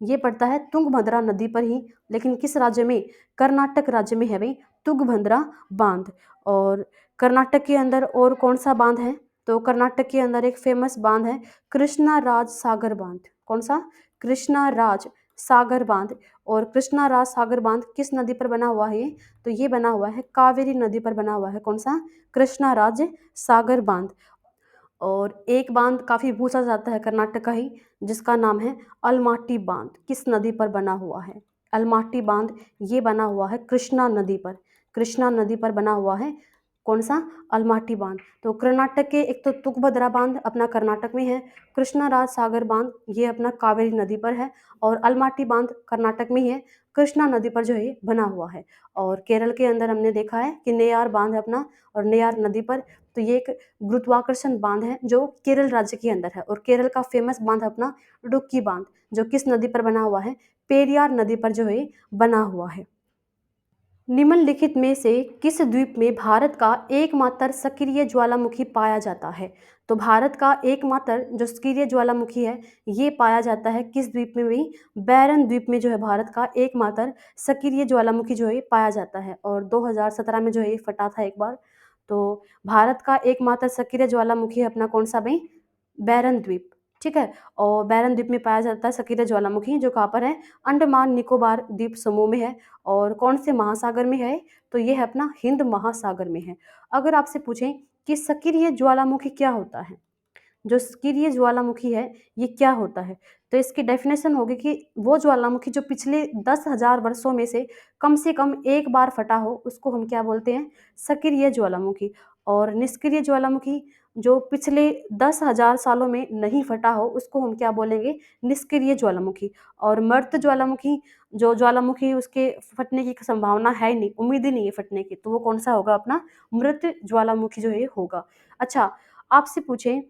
ये पड़ता है तुंगभद्रा नदी पर ही, लेकिन किस राज्य में? कर्नाटक राज्य में है भाई तुंगभद्रा बांध। और कर्नाटक के अंदर और कौन सा बांध है? तो कर्नाटक के अंदर एक फेमस बांध है कृष्णा राज सागर बांध। कौन सा? कृष्णा राज सागर बांध। और कृष्णा राज सागर बांध किस नदी पर बना हुआ है? तो ये बना हुआ है कावेरी नदी पर बना हुआ है कौन सा? कृष्णा राज सागर बांध। और एक बांध काफी पूछा जाता है कर्नाटक का ही, जिसका नाम है अलमाटी बांध, किस नदी पर बना हुआ है? अलमाटी बांध ये बना हुआ है कृष्णा नदी पर, कृष्णा नदी पर बना हुआ है कौन सा? अलमाटी बांध। तो कर्नाटक के एक तो तुंगभद्रा बांध अपना कर्नाटक में है, कृष्णा राज सागर बांध ये अपना कावेरी नदी पर है, और अलमाटी बांध कर्नाटक में ही है, कृष्णा नदी पर जो है बना हुआ है। और केरल के अंदर हमने देखा है कि नेयार बांध है अपना, और नेयार नदी पर, तो ये एक गुरुत्वाकर्षण बांध है जो केरल राज्य के अंदर है। और केरल का फेमस बांध अपना इडुक्की बांध, जो किस नदी पर बना हुआ है? पेरियार नदी पर जो है बना हुआ है। निम्नलिखित में से किस द्वीप में भारत का एकमात्र सक्रिय ज्वालामुखी पाया जाता है? तो भारत का एकमात्र जो सक्रिय ज्वालामुखी है ये पाया जाता है किस द्वीप में भी? बैरन द्वीप में जो है भारत का एकमात्र सक्रिय ज्वालामुखी जो है पाया जाता है। और 2017 में जो है ये फटा था एक बार। तो भारत का एकमात्र सक्रिय ज्वालामुखी है अपना कौन सा भाई? बैरन द्वीप, ठीक है। और बैरन द्वीप में पाया जाता है सक्रिय ज्वालामुखी, जो कहाँ पर है? अंडमान निकोबार द्वीप समूह में है। और कौन से महासागर में है? तो ये है अपना हिंद महासागर में है। अगर आपसे पूछें कि सक्रिय ज्वालामुखी क्या होता है, जो सक्रिय ज्वालामुखी है ये क्या होता है, तो इसकी डेफिनेशन होगी कि वो ज्वालामुखी जो पिछले 10,000 वर्षों में से कम एक बार फटा हो, उसको हम क्या बोलते हैं? सक्रिय ज्वालामुखी। और निष्क्रिय ज्वालामुखी जो पिछले 10,000 सालों में नहीं फटा हो, उसको हम क्या बोलेंगे? निष्क्रिय ज्वालामुखी। और मृत ज्वालामुखी, जो ज्वालामुखी उसके फटने की संभावना है ही नहीं, उम्मीद ही नहीं है फटने की, तो वो कौन सा होगा? अपना मृत ज्वालामुखी जो है होगा। अच्छा, आपसे पूछें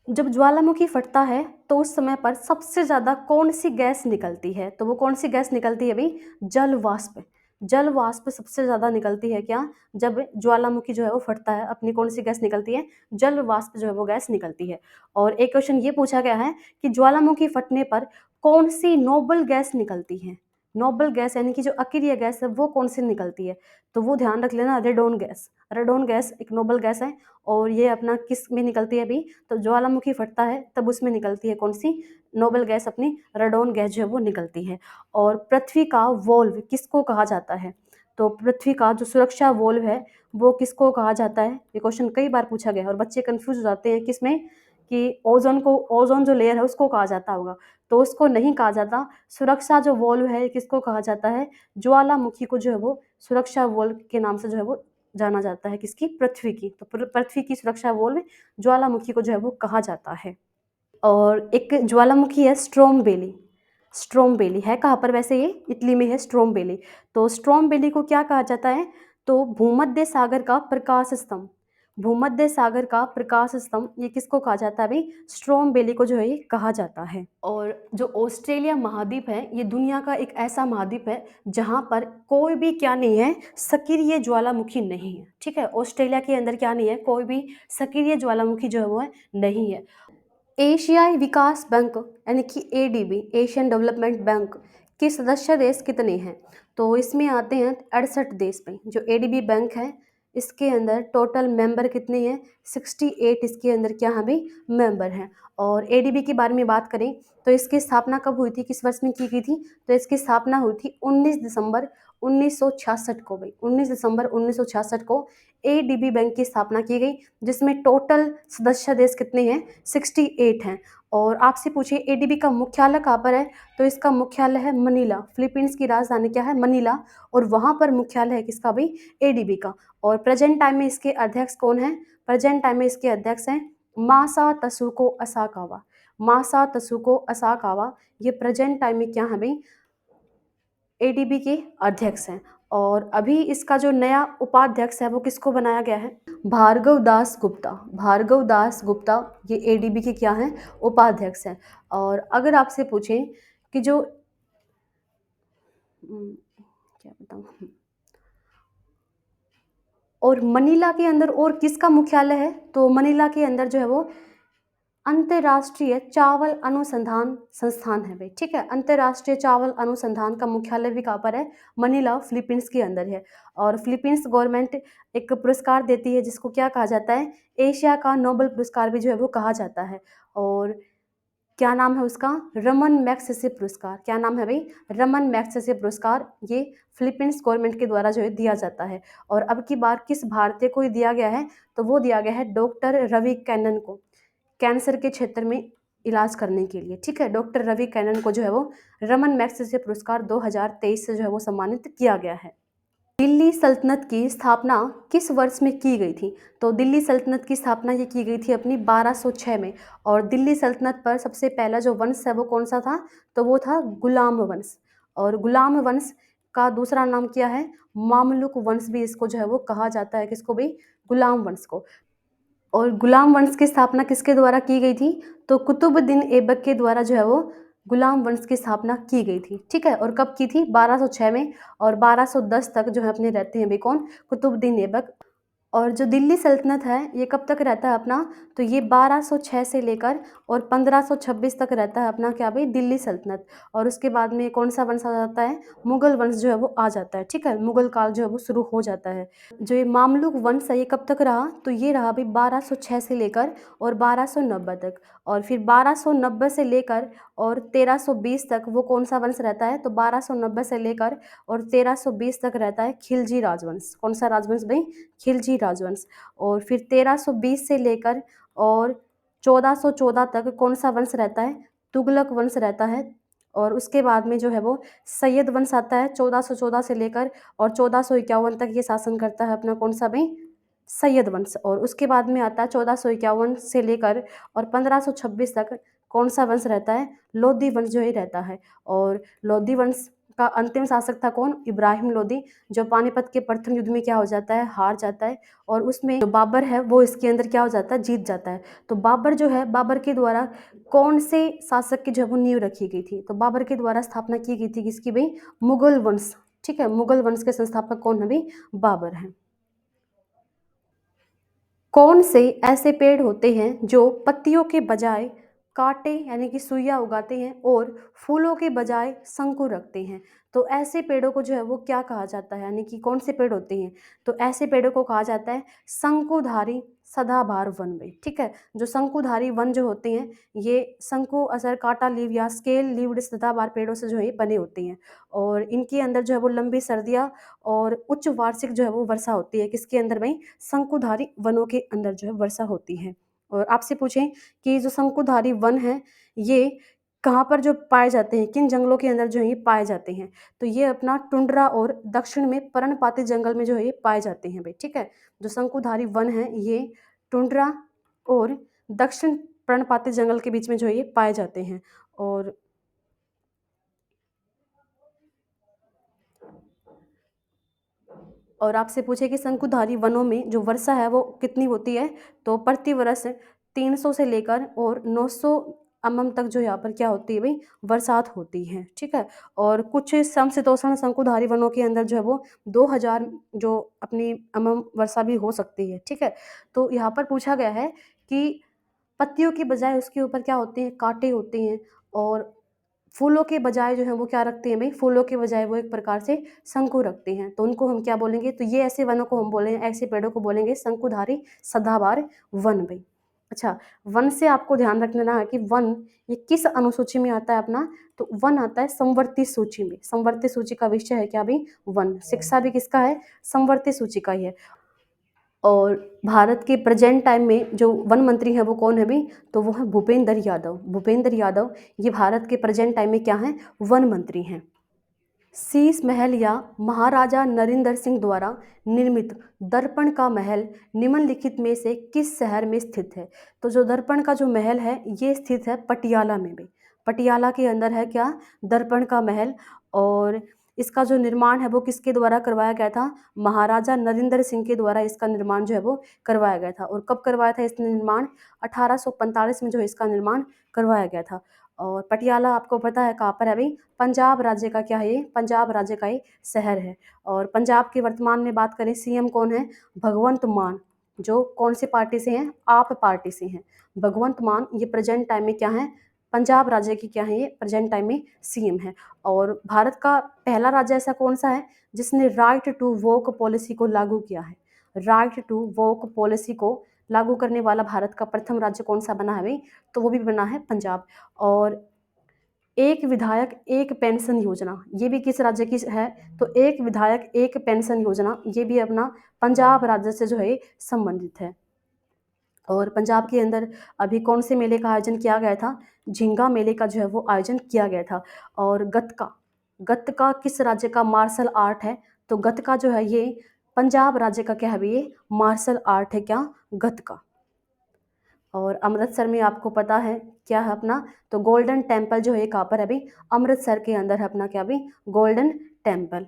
जब ज्वालामुखी फटता है तो उस समय पर सबसे ज़्यादा कौन सी गैस निकलती है? तो वो कौन सी गैस निकलती है भाई? जल वाष्प। जल वाष्प सबसे ज़्यादा निकलती है क्या? जब ज्वालामुखी जो है वो फटता है, अपनी कौन सी गैस निकलती है? जल वाष्प जो है वो गैस निकलती है। और एक क्वेश्चन ये पूछा गया है कि ज्वालामुखी फटने पर कौन सी नोबल गैस निकलती है? नोबल गैस यानी कि जो अक्रिय गैस है वो कौन सी निकलती है? तो वो ध्यान रख लेना, रेडोन गैस। रेडोन गैस एक नोबल गैस है, और ये अपना किस में निकलती है अभी? तो ज्वालामुखी फटता है तब उसमें निकलती है कौन सी? नोबल गैस, अपनी रेडोन गैस जो है वो निकलती है। और पृथ्वी का वोल्व किसको कहा जाता है? तो पृथ्वी का जो सुरक्षा वोल्व है वो किसको कहा जाता है? ये क्वेश्चन कई बार पूछा गया है और बच्चे कंफ्यूज हो जाते हैं किसमें, कि ओजोन को, ओजोन जो लेयर है उसको कहा जाता होगा, तो उसको नहीं कहा जाता। सुरक्षा जो वोल्व है किसको कहा जाता है? ज्वालामुखी को जो है वो सुरक्षा वोल्व के नाम से जो है वो जाना जाता है, किसकी? पृथ्वी की। तो पृथ्वी की सुरक्षा वोल्व ज्वालामुखी को जो है वो कहा जाता है। और एक ज्वालामुखी है स्ट्रोम्बेली। स्ट्रोम्बेली है कहाँ पर वैसे? ये इटली में है स्ट्रोम्बेली। तो स्ट्रोम्बेली को क्या कहा जाता है? तो भूमध्य सागर का प्रकाश स्तंभ। भूमध्य सागर का प्रकाश स्तंभ ये किसको कहा जाता है भाई? स्ट्रोम वेली को जो है ये कहा जाता है। और जो ऑस्ट्रेलिया महाद्वीप है ये दुनिया का एक ऐसा महाद्वीप है जहाँ पर कोई भी क्या नहीं है, सक्रिय ज्वालामुखी नहीं है। ठीक है, ऑस्ट्रेलिया के अंदर क्या नहीं है, कोई भी सक्रिय ज्वालामुखी जो है वो है नहीं है। एशियाई विकास बैंक यानी कि एडीबी, एशियन डेवलपमेंट बैंक के सदस्य देश कितने हैं? तो इसमें आते हैं 68 देश में। जो एडीबी बैंक है इसके अंदर टोटल मेंबर कितने हैं? 68 इसके अंदर क्या है भाई? मेंबर हैं। और एडीबी के बारे में बात करें तो इसकी स्थापना कब हुई थी, किस वर्ष में की गई थी? तो इसकी स्थापना हुई थी 19 दिसंबर 1966 को भाई। 19 दिसंबर 1966 को एडीबी बैंक की स्थापना की गई, जिसमें टोटल सदस्य देश कितने हैं? 68 हैं। और आपसे पूछे एडीबी का मुख्यालय कहाँ पर है? तो इसका मुख्यालय है मनीला। फिलीपींस की राजधानी क्या है? मनीला। और वहाँ पर मुख्यालय है किसका भाई? एडीबी का। और प्रेजेंट टाइम में इसके अध्यक्ष कौन है? प्रेजेंट टाइम में इसके अध्यक्ष हैं मासातसुको असाकावा। मासातसुको असाकावा ये प्रेजेंट टाइम में क्या है भाई? एडीबी के अध्यक्ष हैं। और अभी इसका जो नया उपाध्यक्ष है वो किसको बनाया गया है? भार्गव दास गुप्ता। भार्गव दास गुप्ता ये एडीबी के क्या हैं? उपाध्यक्ष हैं। और अगर आपसे पूछें कि जो क्या बताऊं, और मनीला के अंदर और किसका मुख्यालय है? तो मनीला के अंदर जो है वो अंतर्राष्ट्रीय चावल अनुसंधान संस्थान है भाई। ठीक है, अंतर्राष्ट्रीय चावल अनुसंधान का मुख्यालय भी कहाँ पर है? मनीला, फिलीपींस के अंदर है। और फिलीपींस गवर्नमेंट एक पुरस्कार देती है जिसको क्या कहा जाता है? एशिया का नोबेल पुरस्कार भी जो है वो कहा जाता है। और क्या नाम है उसका? रमन मैग्सेसे पुरस्कार। क्या नाम है भाई? रमन मैग्सेसे पुरस्कार। ये फिलीपींस गवर्नमेंट के द्वारा जो है दिया जाता है। और अब की बार किस भारतीय को दिया गया है? तो वो दिया गया है डॉक्टर रवि कैनन को, कैंसर के क्षेत्र में इलाज करने के लिए। ठीक है, डॉक्टर रवि कैनन को जो है वो रमन मैग्सेसे पुरस्कार 2023 से जो है वो सम्मानित किया गया है। दिल्ली सल्तनत की स्थापना किस वर्ष में की गई थी? तो दिल्ली सल्तनत की स्थापना ये की गई थी अपनी 1206 में। और दिल्ली सल्तनत पर सबसे पहला जो वंश है वो कौन सा था? तो वो था गुलाम वंश। और गुलाम वंश का दूसरा नाम क्या है? मामलुक वंश भी इसको जो है वो कहा जाता है। किसको भाई? गुलाम वंश को। और गुलाम वंश की स्थापना किसके द्वारा की गई थी? तो कुतुबुद्दीन ऐबक के द्वारा जो है वो गुलाम वंश की स्थापना की गई थी। ठीक है, और कब की थी? 1206 में। और 1210 तक जो है अपने रहते हैं भाई कौन? कुतुबुद्दीन ऐबक। और जो दिल्ली सल्तनत है ये कब तक रहता है अपना? तो ये 1206 से लेकर और 1526 तक रहता है अपना क्या भाई? दिल्ली सल्तनत। और उसके बाद में कौन सा वंश आ जाता है? मुगल वंश जो है वो आ जाता है। ठीक है, मुगल काल जो है वो शुरू हो जाता है। जो ये मामलुक वंश है ये कब तक रहा? तो ये रहा भाई 1206 से लेकर और 1290 तक। और फिर 1290 से लेकर और 1320 तक वो कौन सा वंश रहता है? तो 1290 से लेकर और 1320 तक रहता है खिलजी राजवंश। कौन सा राजवंश भाई? खिलजी राजवंश। और फिर 1320 से लेकर और 1414 तक कौन सा वंश रहता है? तुगलक वंश रहता है। और उसके बाद में जो है वो सैयद वंश आता है 1414 से लेकर और 1451 तक ये शासन करता है अपना कौन सा भाई? सैयद वंश। और उसके बाद में आता है 1451 से लेकर और 1526 तक कौन सा वंश रहता है? लोधी वंश जो ही रहता है। और लोधी वंश का अंतिम शासक था कौन? इब्राहिम लोधी, जो पानीपत के प्रथम युद्ध में क्या हो जाता है? हार जाता है। और उसमें जो बाबर है वो इसके अंदर क्या हो जाता है? जीत जाता है। तो बाबर जो है, बाबर के द्वारा कौन से शासक की जो है वो नींव रखी गई थी? तो बाबर के द्वारा स्थापना की गई थी किसकी भाई? मुगल वंश। ठीक है, मुगल वंश के संस्थापक कौन है भाई? बाबर है। कौन से ऐसे पेड़ होते हैं जो पत्तियों के बजाय कांटे यानी कि सुइयां उगाते हैं और फूलों के बजाय शंकु रखते हैं? तो ऐसे पेड़ों को जो है वो क्या कहा जाता है, यानी कि कौन से पेड़ होते हैं? तो ऐसे पेड़ों को कहा जाता है शंकुधारी सदाबहार वन में। ठीक है, जो शंकुधारी वन जो होते हैं ये शंकु असर कांटा लीव या स्केल लीव्ड सदाबहार पेड़ों से जो है बने होते हैं। और इनके अंदर जो है वो लंबी सर्दियाँ और उच्च वार्षिक जो है वो वर्षा होती है। किसके अंदर में? शंकुधारी वनों के अंदर जो है वर्षा होती है। और आपसे पूछें कि जो शंकुधारी वन है ये कहाँ पर जो पाए जाते हैं, किन जंगलों के अंदर जो है ये पाए जाते हैं? तो ये अपना टुंड्रा और दक्षिण में पर्णपाती जंगल में जो है ये पाए जाते हैं भाई। ठीक है, जो शंकुधारी वन है ये टुंड्रा और दक्षिण पर्णपाती जंगल के बीच में जो है ये पाए जाते हैं। और और आपसे पूछे कि शंकुधारी वनों में जो वर्षा है वो कितनी होती है, तो प्रति वर्ष 300 से लेकर और 900 mm तक जो यहाँ पर क्या होती है भाई, बरसात होती है। ठीक है। और कुछ समशीतोष्ण शंकुधारी वनों के अंदर जो है वो 2000 जो अपनी वर्षा भी हो सकती है। ठीक है। तो यहाँ पर पूछा गया है कि पत्तियों की बजाय उसके ऊपर क्या होते हैं, कांटे होते हैं, और फूलों के बजाय जो है वो क्या रखते हैं भाई, फूलों के बजाय वो एक प्रकार से शंकु रखते हैं। तो उनको हम क्या बोलेंगे, तो ये ऐसे वनों को हम बोलेंगे, ऐसे पेड़ों को बोलेंगे शंकुधारी सदाबहार वन भाई। अच्छा, वन से आपको ध्यान रखना है कि वन ये किस अनुसूची में आता है अपना, तो वन आता है संवर्ती सूची में। संवर्ती सूची का विषय है क्या भाई, वन। शिक्षा भी किसका है, संवर्ती सूची का ही है। और भारत के प्रेजेंट टाइम में जो वन मंत्री हैं वो कौन है भी, तो वो है भूपेंद्र यादव। भूपेंद्र यादव ये भारत के प्रेजेंट टाइम में क्या हैं, वन मंत्री हैं। शीश महल या महाराजा नरेंद्र सिंह द्वारा निर्मित दर्पण का महल निम्नलिखित में से किस शहर में स्थित है। तो जो दर्पण का जो महल है ये स्थित है पटियाला में भी। पटियाला के अंदर है क्या, दर्पण का महल। और इसका जो निर्माण है वो किसके द्वारा करवाया गया था, महाराजा नरेंद्र सिंह के द्वारा इसका निर्माण जो है वो करवाया गया था। और कब करवाया था इसका निर्माण, 1845 में जो इसका निर्माण करवाया गया था। और पटियाला आपको पता है कहाँ पर है भाई, पंजाब राज्य का क्या है ये, पंजाब राज्य का ये शहर है। और पंजाब की वर्तमान में बात करें, सीएम कौन है, भगवंत मान, जो कौन सी पार्टी से हैं, आप पार्टी से हैं। भगवंत मान ये प्रेजेंट टाइम में क्या है, पंजाब राज्य की क्या है, ये प्रेजेंट टाइम में सीएम है। और भारत का पहला राज्य ऐसा कौन सा है जिसने राइट टू वोक पॉलिसी को लागू किया है। राइट टू वोक पॉलिसी को लागू करने वाला भारत का प्रथम राज्य कौन सा बना है भाई, तो वो भी बना है पंजाब। और एक विधायक एक पेंशन योजना ये भी किस राज्य की है, तो एक विधायक एक पेंशन योजना ये भी अपना पंजाब राज्य से जो है संबंधित है। और पंजाब के अंदर अभी कौन से मेले का आयोजन किया गया था, झिंगा मेले का जो है वो आयोजन किया गया था। और गतका, गतका किस राज्य का मार्शल आर्ट है, तो गतका जो है ये पंजाब राज्य का क्या है भाई, ये मार्शल आर्ट है क्या, गतका। और अमृतसर में आपको पता है क्या है अपना, तो गोल्डन टेम्पल जो है कहाँ पर है अभी, अमृतसर के अंदर है अपना क्या अभी, गोल्डन टेम्पल।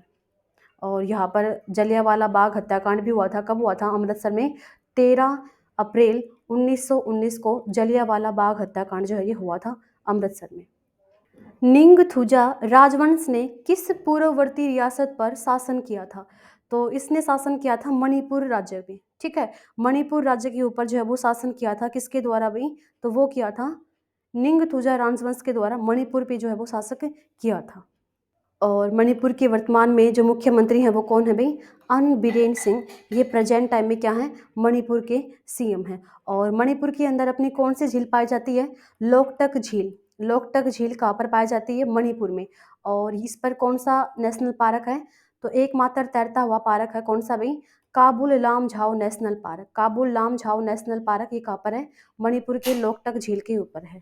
और यहाँ पर जलियांवाला बाग हत्याकांड भी हुआ था, कब हुआ था, अमृतसर में 13 अप्रैल 1919 को जलियांवाला बाग हत्याकांड जो है ये हुआ था अमृतसर में। निंगथुजा राजवंश ने किस पूर्ववर्ती रियासत पर शासन किया था, तो इसने शासन किया था मणिपुर राज्य पे। ठीक है, मणिपुर राज्य के ऊपर जो है वो शासन किया था किसके द्वारा भी, तो वो किया था निंगथुजा राजवंश के द्वारा मणिपुर पे जो है वो शासक किया था। और मणिपुर के वर्तमान में जो मुख्यमंत्री हैं वो कौन है भाई, अन बीरेन सिंह। ये प्रेजेंट टाइम में क्या है, मणिपुर के सीएम हैं। और मणिपुर के अंदर अपनी कौन सी झील पाई जाती है, लोकटक झील। लोकटक झील कहाँ पर पाई जाती है, मणिपुर में। और इस पर कौन सा नेशनल पार्क है, तो एकमात्र तैरता हुआ पार्क है कौन सा भाई, Keibul Lamjao national park. Keibul Lamjao national park ये कहाँ पर है, मणिपुर के लोकटक झील के ऊपर है।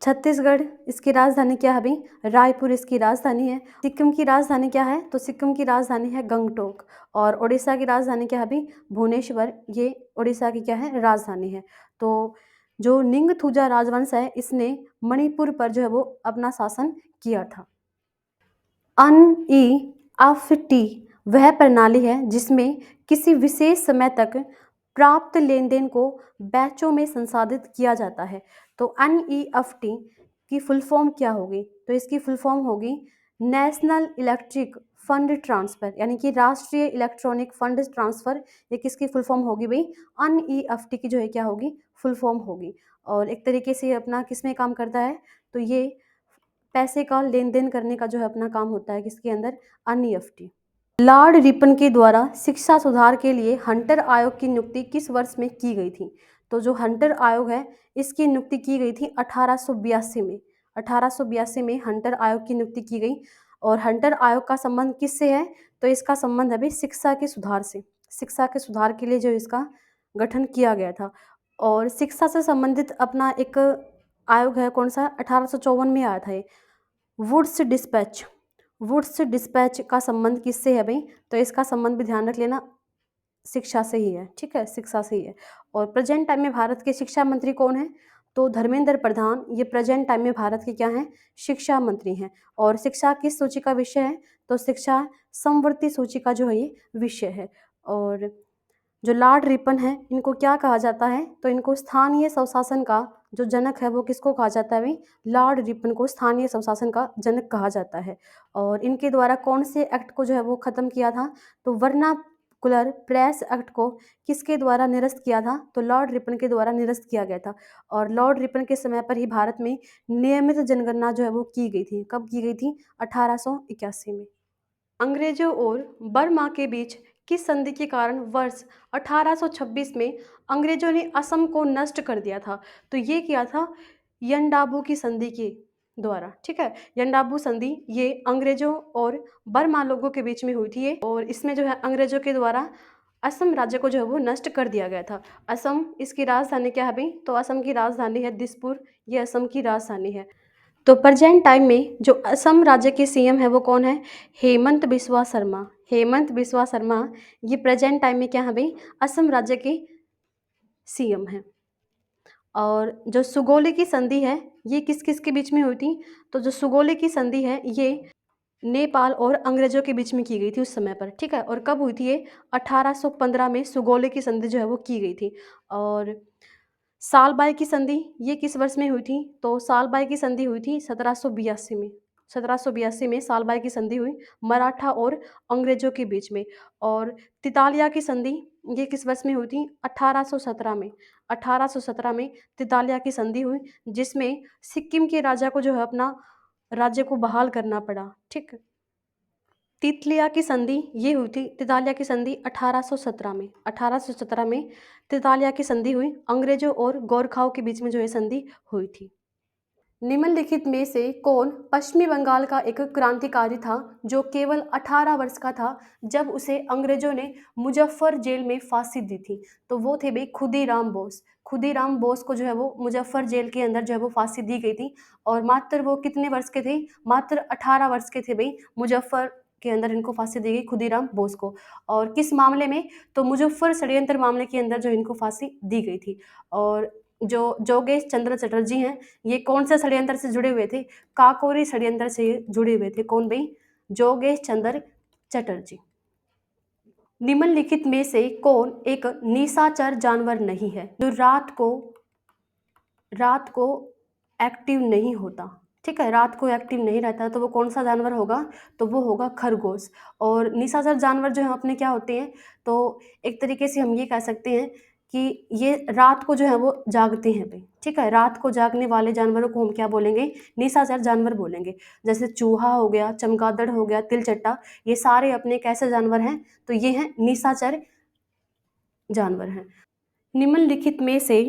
छत्तीसगढ़ इसकी राजधानी क्या है भाई, रायपुर इसकी राजधानी है। सिक्किम की राजधानी क्या है, तो सिक्किम की राजधानी है गंगटोक। और उड़ीसा की राजधानी क्या है भाई, भुवनेश्वर, ये उड़ीसा की क्या है, राजधानी है। तो जो निंगथुजा राजवंश है इसने मणिपुर पर जो है वो अपना शासन किया था। एनईएफटी वह प्रणाली है जिसमें किसी विशेष समय तक प्राप्त लेन देन को बैचों में संसाधित किया जाता है। तो एनईएफटी की फुल फॉर्म क्या होगी, तो इसकी फुल फॉर्म होगी नेशनल इलेक्ट्रिक फंड ट्रांसफ़र, यानी कि राष्ट्रीय इलेक्ट्रॉनिक फंड ट्रांसफ़र। ये किसकी फुल फॉर्म होगी भाई, एनईएफटी की जो है क्या होगी, फुल फॉर्म होगी। और एक तरीके से ये अपना किस में काम करता है, तो ये पैसे का लेन देन करने का जो है अपना काम होता है किसके अंदर, एनईएफटी। लॉर्ड रिपन के द्वारा शिक्षा सुधार के लिए हंटर आयोग की नियुक्ति किस वर्ष में की गई थी, तो जो हंटर आयोग है इसकी नियुक्ति की गई थी 1882 में। 1882 में हंटर आयोग की नियुक्ति की गई। और हंटर आयोग का संबंध किससे है, तो इसका संबंध है भी शिक्षा के सुधार से। शिक्षा के सुधार के लिए जो इसका गठन किया गया था। और शिक्षा से संबंधित अपना एक आयोग है कौन सा, 1854 में आया था ये, वुड्स डिस्पैच। वुड्स डिस्पैच का संबंध किससे है भाई, तो इसका संबंध भी ध्यान रख लेना, शिक्षा से ही है। ठीक है, शिक्षा से ही है। और प्रेजेंट टाइम में भारत के शिक्षा मंत्री कौन है, तो धर्मेंद्र प्रधान ये प्रेजेंट टाइम में भारत के क्या हैं, शिक्षा मंत्री हैं। और शिक्षा किस सूची का विषय है, तो शिक्षा समवर्ती सूची का जो है ये विषय है। और जो लॉर्ड रिपन है इनको क्या कहा जाता है, तो इनको स्थानीय स्वशासन का जो जनक है वो किसको कहा जाता है भाई, लॉर्ड रिपन को स्थानीय स्वशासन का जनक कहा जाता है। और इनके द्वारा कौन से एक्ट को जो है वो खत्म किया था, तो वर्नाकुलर प्रेस एक्ट को किसके द्वारा निरस्त किया था, तो लॉर्ड रिपन के द्वारा निरस्त किया गया था। और लॉर्ड रिपन के समय पर ही भारत में नियमित जनगणना जो है वो की गई थी। कब की गई थी, 1881 में। अंग्रेजों और बर्मा के बीच किस संधि के कारण वर्ष 1826 में अंग्रेजों ने असम को नष्ट कर दिया था, तो ये किया था यंडाबू की संधि के द्वारा। ठीक है, यंडाबू संधि ये अंग्रेजों और बर्मा लोगों के बीच में हुई थी ये, और इसमें जो है अंग्रेजों के द्वारा असम राज्य को जो है वो नष्ट कर दिया गया था। असम, इसकी राजधानी क्या है भाई, तो असम की राजधानी है दिसपुर, ये असम की राजधानी है। तो प्रेजेंट टाइम में जो असम राज्य के सीएम है वो कौन है, हेमंत बिस्वा शर्मा। हेमंत बिस्वा शर्मा ये प्रेजेंट टाइम में क्या है भाई, असम राज्य के सीएम हैं। और जो सुगोली की संधि है ये किस किस के बीच में हुई थी, तो जो सुगोली की संधि है ये नेपाल और अंग्रेजों के बीच में की गई थी उस समय पर। ठीक है, और कब हुई थी ये, 1815 में सुगोली की संधि जो है वो की गई थी। और सालबाई की संधि ये किस वर्ष में हुई थी, तो सालबाई की संधि हुई थी 1782 में। 1782 में सालबाई की संधि हुई मराठा और अंग्रेजों के बीच में। और तितालिया की संधि ये किस वर्ष में हुई थी, 1817 में। 1817 में तितालिया की संधि हुई, जिसमें सिक्किम के राजा को जो है अपना राज्य को बहाल करना पड़ा। ठीक, तितलिया की संधि ये हुई थी, तितालिया की संधि 1817 में। 1817 में तितालिया की संधि हुई, अंग्रेजों और गोरखाओं के बीच में जो ये संधि हुई थी। निम्नलिखित में से कौन पश्चिमी बंगाल का एक क्रांतिकारी था जो केवल 18 वर्ष का था जब उसे अंग्रेजों ने मुजफ्फर जेल में फांसी दी थी, तो वो थे भाई खुदीराम बोस। खुदीराम बोस को जो है वो मुजफ्फर जेल के अंदर जो है वो फांसी दी गई थी। और मात्र वो कितने वर्ष के थे, मात्र 18 वर्ष के थे भाई, मुजफ्फर के अंदर इनको फांसी दी गई खुदीराम बोस को। और किस मामले में, तो मुजफ्फर षड्यंत्र मामले के अंदर जो इनको फांसी दी गई थी। और जो जोगेश चंद्र चटर्जी हैं ये कौन से षड्यंत्र से जुड़े हुए थे, काकोरी षड्यंत्र से जुड़े हुए थे। कौन भाई, जोगेश चंद्र चटर्जी। निम्नलिखित में से कौन एक निशाचर जानवर नहीं है जो रात को एक्टिव नहीं होता। ठीक है, रात को एक्टिव नहीं रहता, तो वो कौन सा जानवर होगा, तो वो होगा खरगोश। और निशाचर जानवर जो है अपने क्या होते हैं, तो एक तरीके से हम ये कह सकते हैं कि ये रात को जो है वो जागते हैं भाई। ठीक है, रात को जागने वाले जानवरों को हम क्या बोलेंगे, निशाचर जानवर बोलेंगे। जैसे चूहा हो गया, चमगादड़ हो गया, तिलचट्टा, ये सारे अपने कैसे जानवर हैं, तो ये हैं निशाचर जानवर हैं। निम्नलिखित में से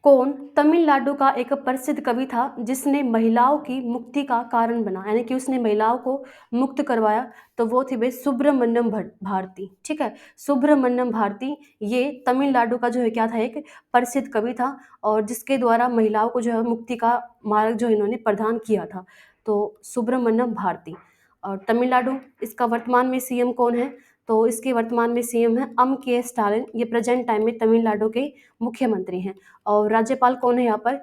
कौन तमिलनाडु का एक प्रसिद्ध कवि था जिसने महिलाओं की मुक्ति का कारण बना, यानी कि उसने महिलाओं को मुक्त करवाया, तो वो थे वे सुब्रमण्यम भारती। ठीक है, सुब्रमण्यम भारती ये तमिलनाडु का जो है क्या था, एक प्रसिद्ध कवि था, और जिसके द्वारा महिलाओं को जो है मुक्ति का मार्ग जो इन्होंने प्रदान किया था, तो सुब्रमण्यम भारती। और तमिलनाडु, इसका वर्तमान में सीएम कौन है, तो इसके वर्तमान में सीएम है के स्टालिन, ये प्रेजेंट टाइम में तमिलनाडु के मुख्यमंत्री हैं। और राज्यपाल कौन है यहाँ पर,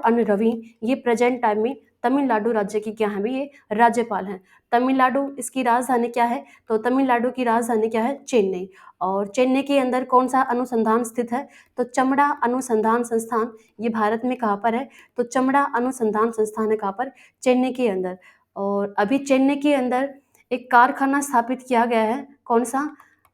एन रवि, ये प्रेजेंट टाइम में तमिलनाडु राज्य की क्या है भी, ये राज्यपाल हैं। तमिलनाडु, इसकी राजधानी क्या है, तो तमिलनाडु की राजधानी क्या है, चेन्नई। और चेन्नई के अंदर कौन सा अनुसंधान स्थित है, तो चमड़ा अनुसंधान संस्थान, ये भारत में कहाँ पर है, तो चमड़ा अनुसंधान संस्थान है कहाँ पर, चेन्नई के अंदर। और अभी चेन्नई के अंदर एक कारखाना स्थापित किया गया है, कौन सा,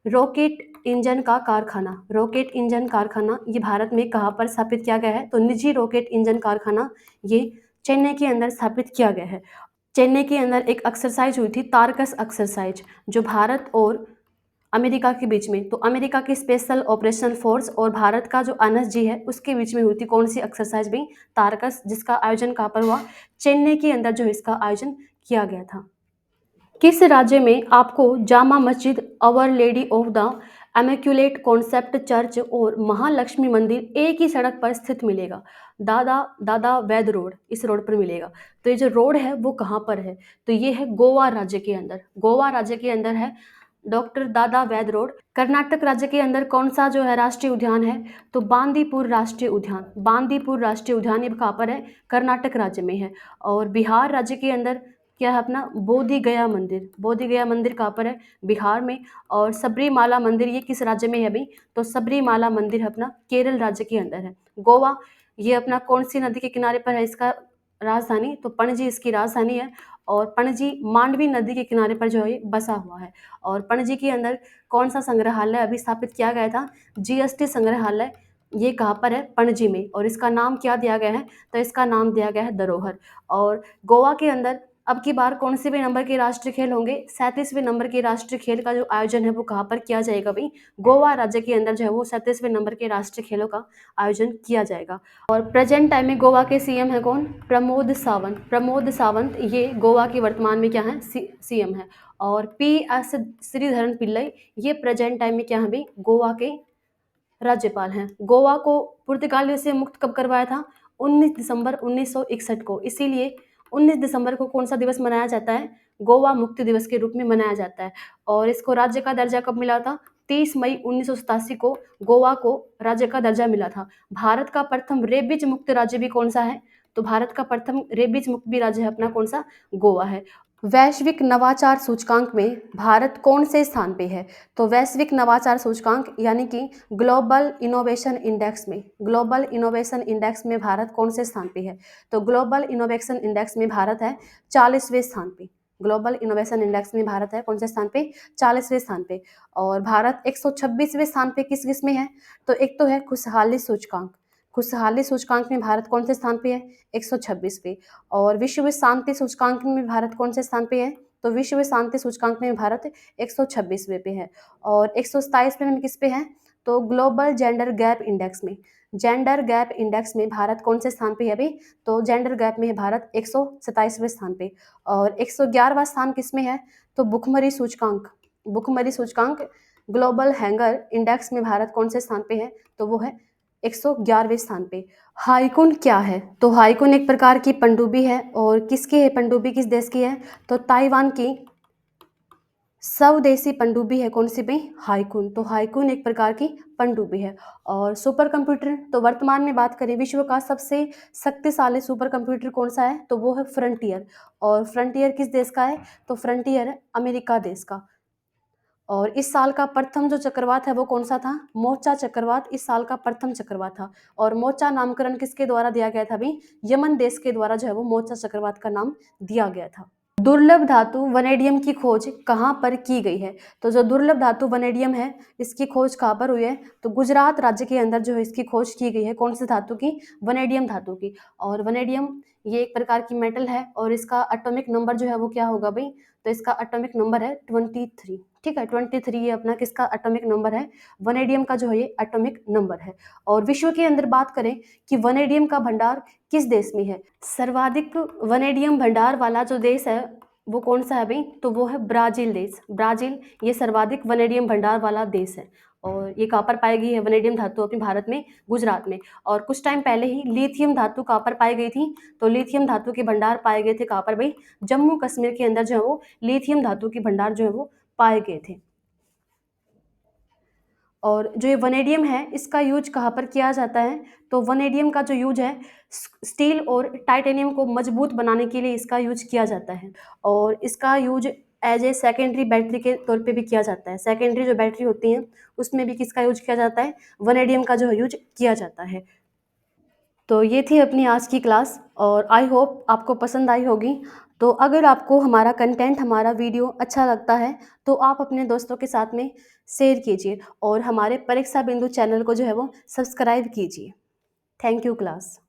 रॉकेट इंजन का कारखाना। रॉकेट इंजन कारखाना ये भारत में कहाँ पर स्थापित किया गया है, तो निजी रॉकेट इंजन कारखाना ये चेन्नई के अंदर स्थापित किया गया है। चेन्नई के अंदर एक एक्सरसाइज हुई थी, तारकस एक्सरसाइज, जो भारत और अमेरिका के बीच में, तो अमेरिका की स्पेशल ऑपरेशन फोर्स और भारत का जो एनएसजी है उसके बीच में हुई थी कौन सी एक्सरसाइज भी, तारकस, जिसका आयोजन कहाँ पर हुआ, चेन्नई के अंदर जो इसका आयोजन किया गया था। किस राज्य में आपको Jama Masjid, Our Lady of the Immaculate Concept Church और महालक्ष्मी मंदिर एक ही सड़क पर स्थित मिलेगा, दादा वैद रोड, इस रोड पर मिलेगा। तो ये जो रोड है वो कहाँ पर है, तो ये है गोवा राज्य के अंदर। गोवा राज्य के अंदर है डॉक्टर दादा वैद रोड। कर्नाटक राज्य के अंदर कौन सा जो है राष्ट्रीय उद्यान है? तो बांदीपुर राष्ट्रीय उद्यान। बांदीपुर राष्ट्रीय उद्यान ये कहाँ पर है? कर्नाटक राज्य में है। और बिहार राज्य के अंदर क्या है अपना? बोधि गया मंदिर। बोधि गया मंदिर कहाँ पर है? बिहार में। और सबरीमाला मंदिर ये किस राज्य में है अभी? तो सबरीमाला मंदिर है अपना केरल राज्य के अंदर है। गोवा ये अपना कौन सी नदी के किनारे पर है इसका राजधानी? तो पणजी इसकी राजधानी है। और पणजी मांडवी नदी के किनारे पर जो है ये बसा हुआ है। और पणजी के अंदर कौन सा संग्रहालय अभी स्थापित किया गया था? जीएसटी संग्रहालय। ये कहाँ पर है? पणजी में। और इसका नाम क्या दिया गया है? तो इसका नाम दिया गया है धरोहर। और गोवा के अंदर अब की बार कौन से भी नंबर के राष्ट्रीय खेल होंगे? 37वें नंबर के राष्ट्रीय खेल का जो आयोजन है वो कहाँ पर किया जाएगा भाई? गोवा राज्य के अंदर जो है वो 37वें नंबर के राष्ट्रीय खेलों का आयोजन किया जाएगा। और प्रेजेंट टाइम में गोवा के सीएम है कौन? प्रमोद सावंत। प्रमोद सावंत ये गोवा की वर्तमान में क्या है? सीएम है। और PS श्रीधरन पिल्लई ये प्रेजेंट टाइम में क्या है भाई? गोवा के राज्यपाल हैं। गोवा को पुर्तगालियों से मुक्त कब करवाया था? 19 दिसंबर 1961 को। इसीलिए 19 दिसंबर को कौन सा दिवस मनाया जाता है? गोवा मुक्ति दिवस के रूप में मनाया जाता है। और इसको राज्य का दर्जा कब मिला था? 30 मई 1987 को गोवा को राज्य का दर्जा मिला था। भारत का प्रथम रेबीज मुक्त राज्य भी कौन सा है? तो भारत का प्रथम रेबीज मुक्त भी राज्य है अपना कौन सा? गोवा है। वैश्विक नवाचार सूचकांक में भारत कौन से स्थान पे है? तो वैश्विक नवाचार सूचकांक यानी कि ग्लोबल इनोवेशन इंडेक्स में, ग्लोबल इनोवेशन इंडेक्स में भारत कौन से स्थान पे है? तो ग्लोबल इनोवेशन इंडेक्स में भारत है 40वें स्थान पे। ग्लोबल इनोवेशन इंडेक्स में भारत है कौन से स्थान पे? 40वें स्थान पे। और भारत 126वें स्थान पे किस किस में है? तो एक तो है खुशहाली सूचकांक। खुशहाली सूचकांक में भारत कौन से स्थान पे है? 126 पे। और विश्व शांति सूचकांक में भारत कौन से स्थान पे है? तो विश्व शांति सूचकांक में भारत 126वें पे है। और 127वें में किस पे है? तो ग्लोबल जेंडर गैप इंडेक्स में, जेंडर गैप इंडेक्स में भारत कौन से स्थान पे है अभी? तो जेंडर गैप में है भारत 127वें स्थान पे। और 111वां स्थान किस में है? तो भुखमरी सूचकांक, भुखमरी सूचकांक ग्लोबल हैंगर इंडेक्स में भारत कौन से स्थान पे है? तो वो है 111वें स्थान पे। हाइकुन क्या है? तो हाइकुन एक प्रकार की पनडुब्बी है। और किसकी है पनडुब्बी? किस देश की है? तो ताइवान की स्वदेशी पनडुब्बी है कौन सी भाई? हाइकुन। तो हाइकुन एक प्रकार की पनडुब्बी है। और सुपर कंप्यूटर, तो वर्तमान में बात करें विश्व का सबसे शक्तिशाली सुपर कंप्यूटर कौन सा है? तो वो है फ्रंटियर। और फ्रंटियर किस देश का है? तो फ्रंटियर है अमेरिका देश का। और इस साल का प्रथम जो चक्रवात है वो कौन सा था? मोचा चक्रवात इस साल का प्रथम चक्रवात था। और मोचा नामकरण किसके द्वारा दिया गया था भाई? यमन देश के द्वारा जो है वो मोचा चक्रवात का नाम दिया गया था। दुर्लभ धातु वनेडियम की खोज कहाँ पर की गई है? तो जो दुर्लभ धातु वनेडियम है इसकी खोज कहाँ पर हुई है? तो गुजरात राज्य के अंदर जो है इसकी खोज की गई है। कौन सी धातु की? वनेडियम धातु की। और वनेडियम ये एक प्रकार की मेटल है। और इसका एटॉमिक नंबर जो है वो क्या होगा भाई? तो इसका एटॉमिक नंबर है 23। ठीक है, 23 ये अपना किसका एटॉमिक नंबर है? वनेडियम का जो है ये एटॉमिक नंबर है। और विश्व के अंदर बात करें कि वनेडियम का भंडार किस देश में है? सर्वाधिक वनेडियम भंडार वाला जो देश है वो कौन सा है भाई? तो वो है ब्राजील देश। ब्राजील ये सर्वाधिक वनेडियम भंडार वाला देश है। और ये कहाँ पर पाई गई है वनेडियम धातु? अपने भारत में, गुजरात में। और कुछ टाइम पहले ही लिथियम धातु कहाँ पर पाई गई थी? तो लिथियम धातु के भंडार पाए गए थे कहाँ पर भाई? जम्मू कश्मीर के अंदर जो है वो लिथियम धातु के भंडार जो है वो पाए गए थे। और जो ये वनेडियम है इसका यूज कहाँ पर किया जाता है? तो वनेडियम का जो यूज है स्टील और टाइटेनियम को मजबूत बनाने के लिए इसका यूज किया जाता है। और इसका use as a secondary battery के तौर पे भी किया जाता है। सेकेंडरी जो बैटरी होती हैं उसमें भी किसका यूज किया जाता है? वनेडियम का जो यूज किया जाता है। तो ये थी अपनी आज की क्लास और आई होप आपको पसंद आई होगी। तो अगर आपको हमारा कंटेंट, हमारा वीडियो अच्छा लगता है तो आप अपने दोस्तों के साथ में शेयर कीजिए और हमारे परीक्षा बिंदु चैनल को जो है वो सब्सक्राइब कीजिए। Thank you class.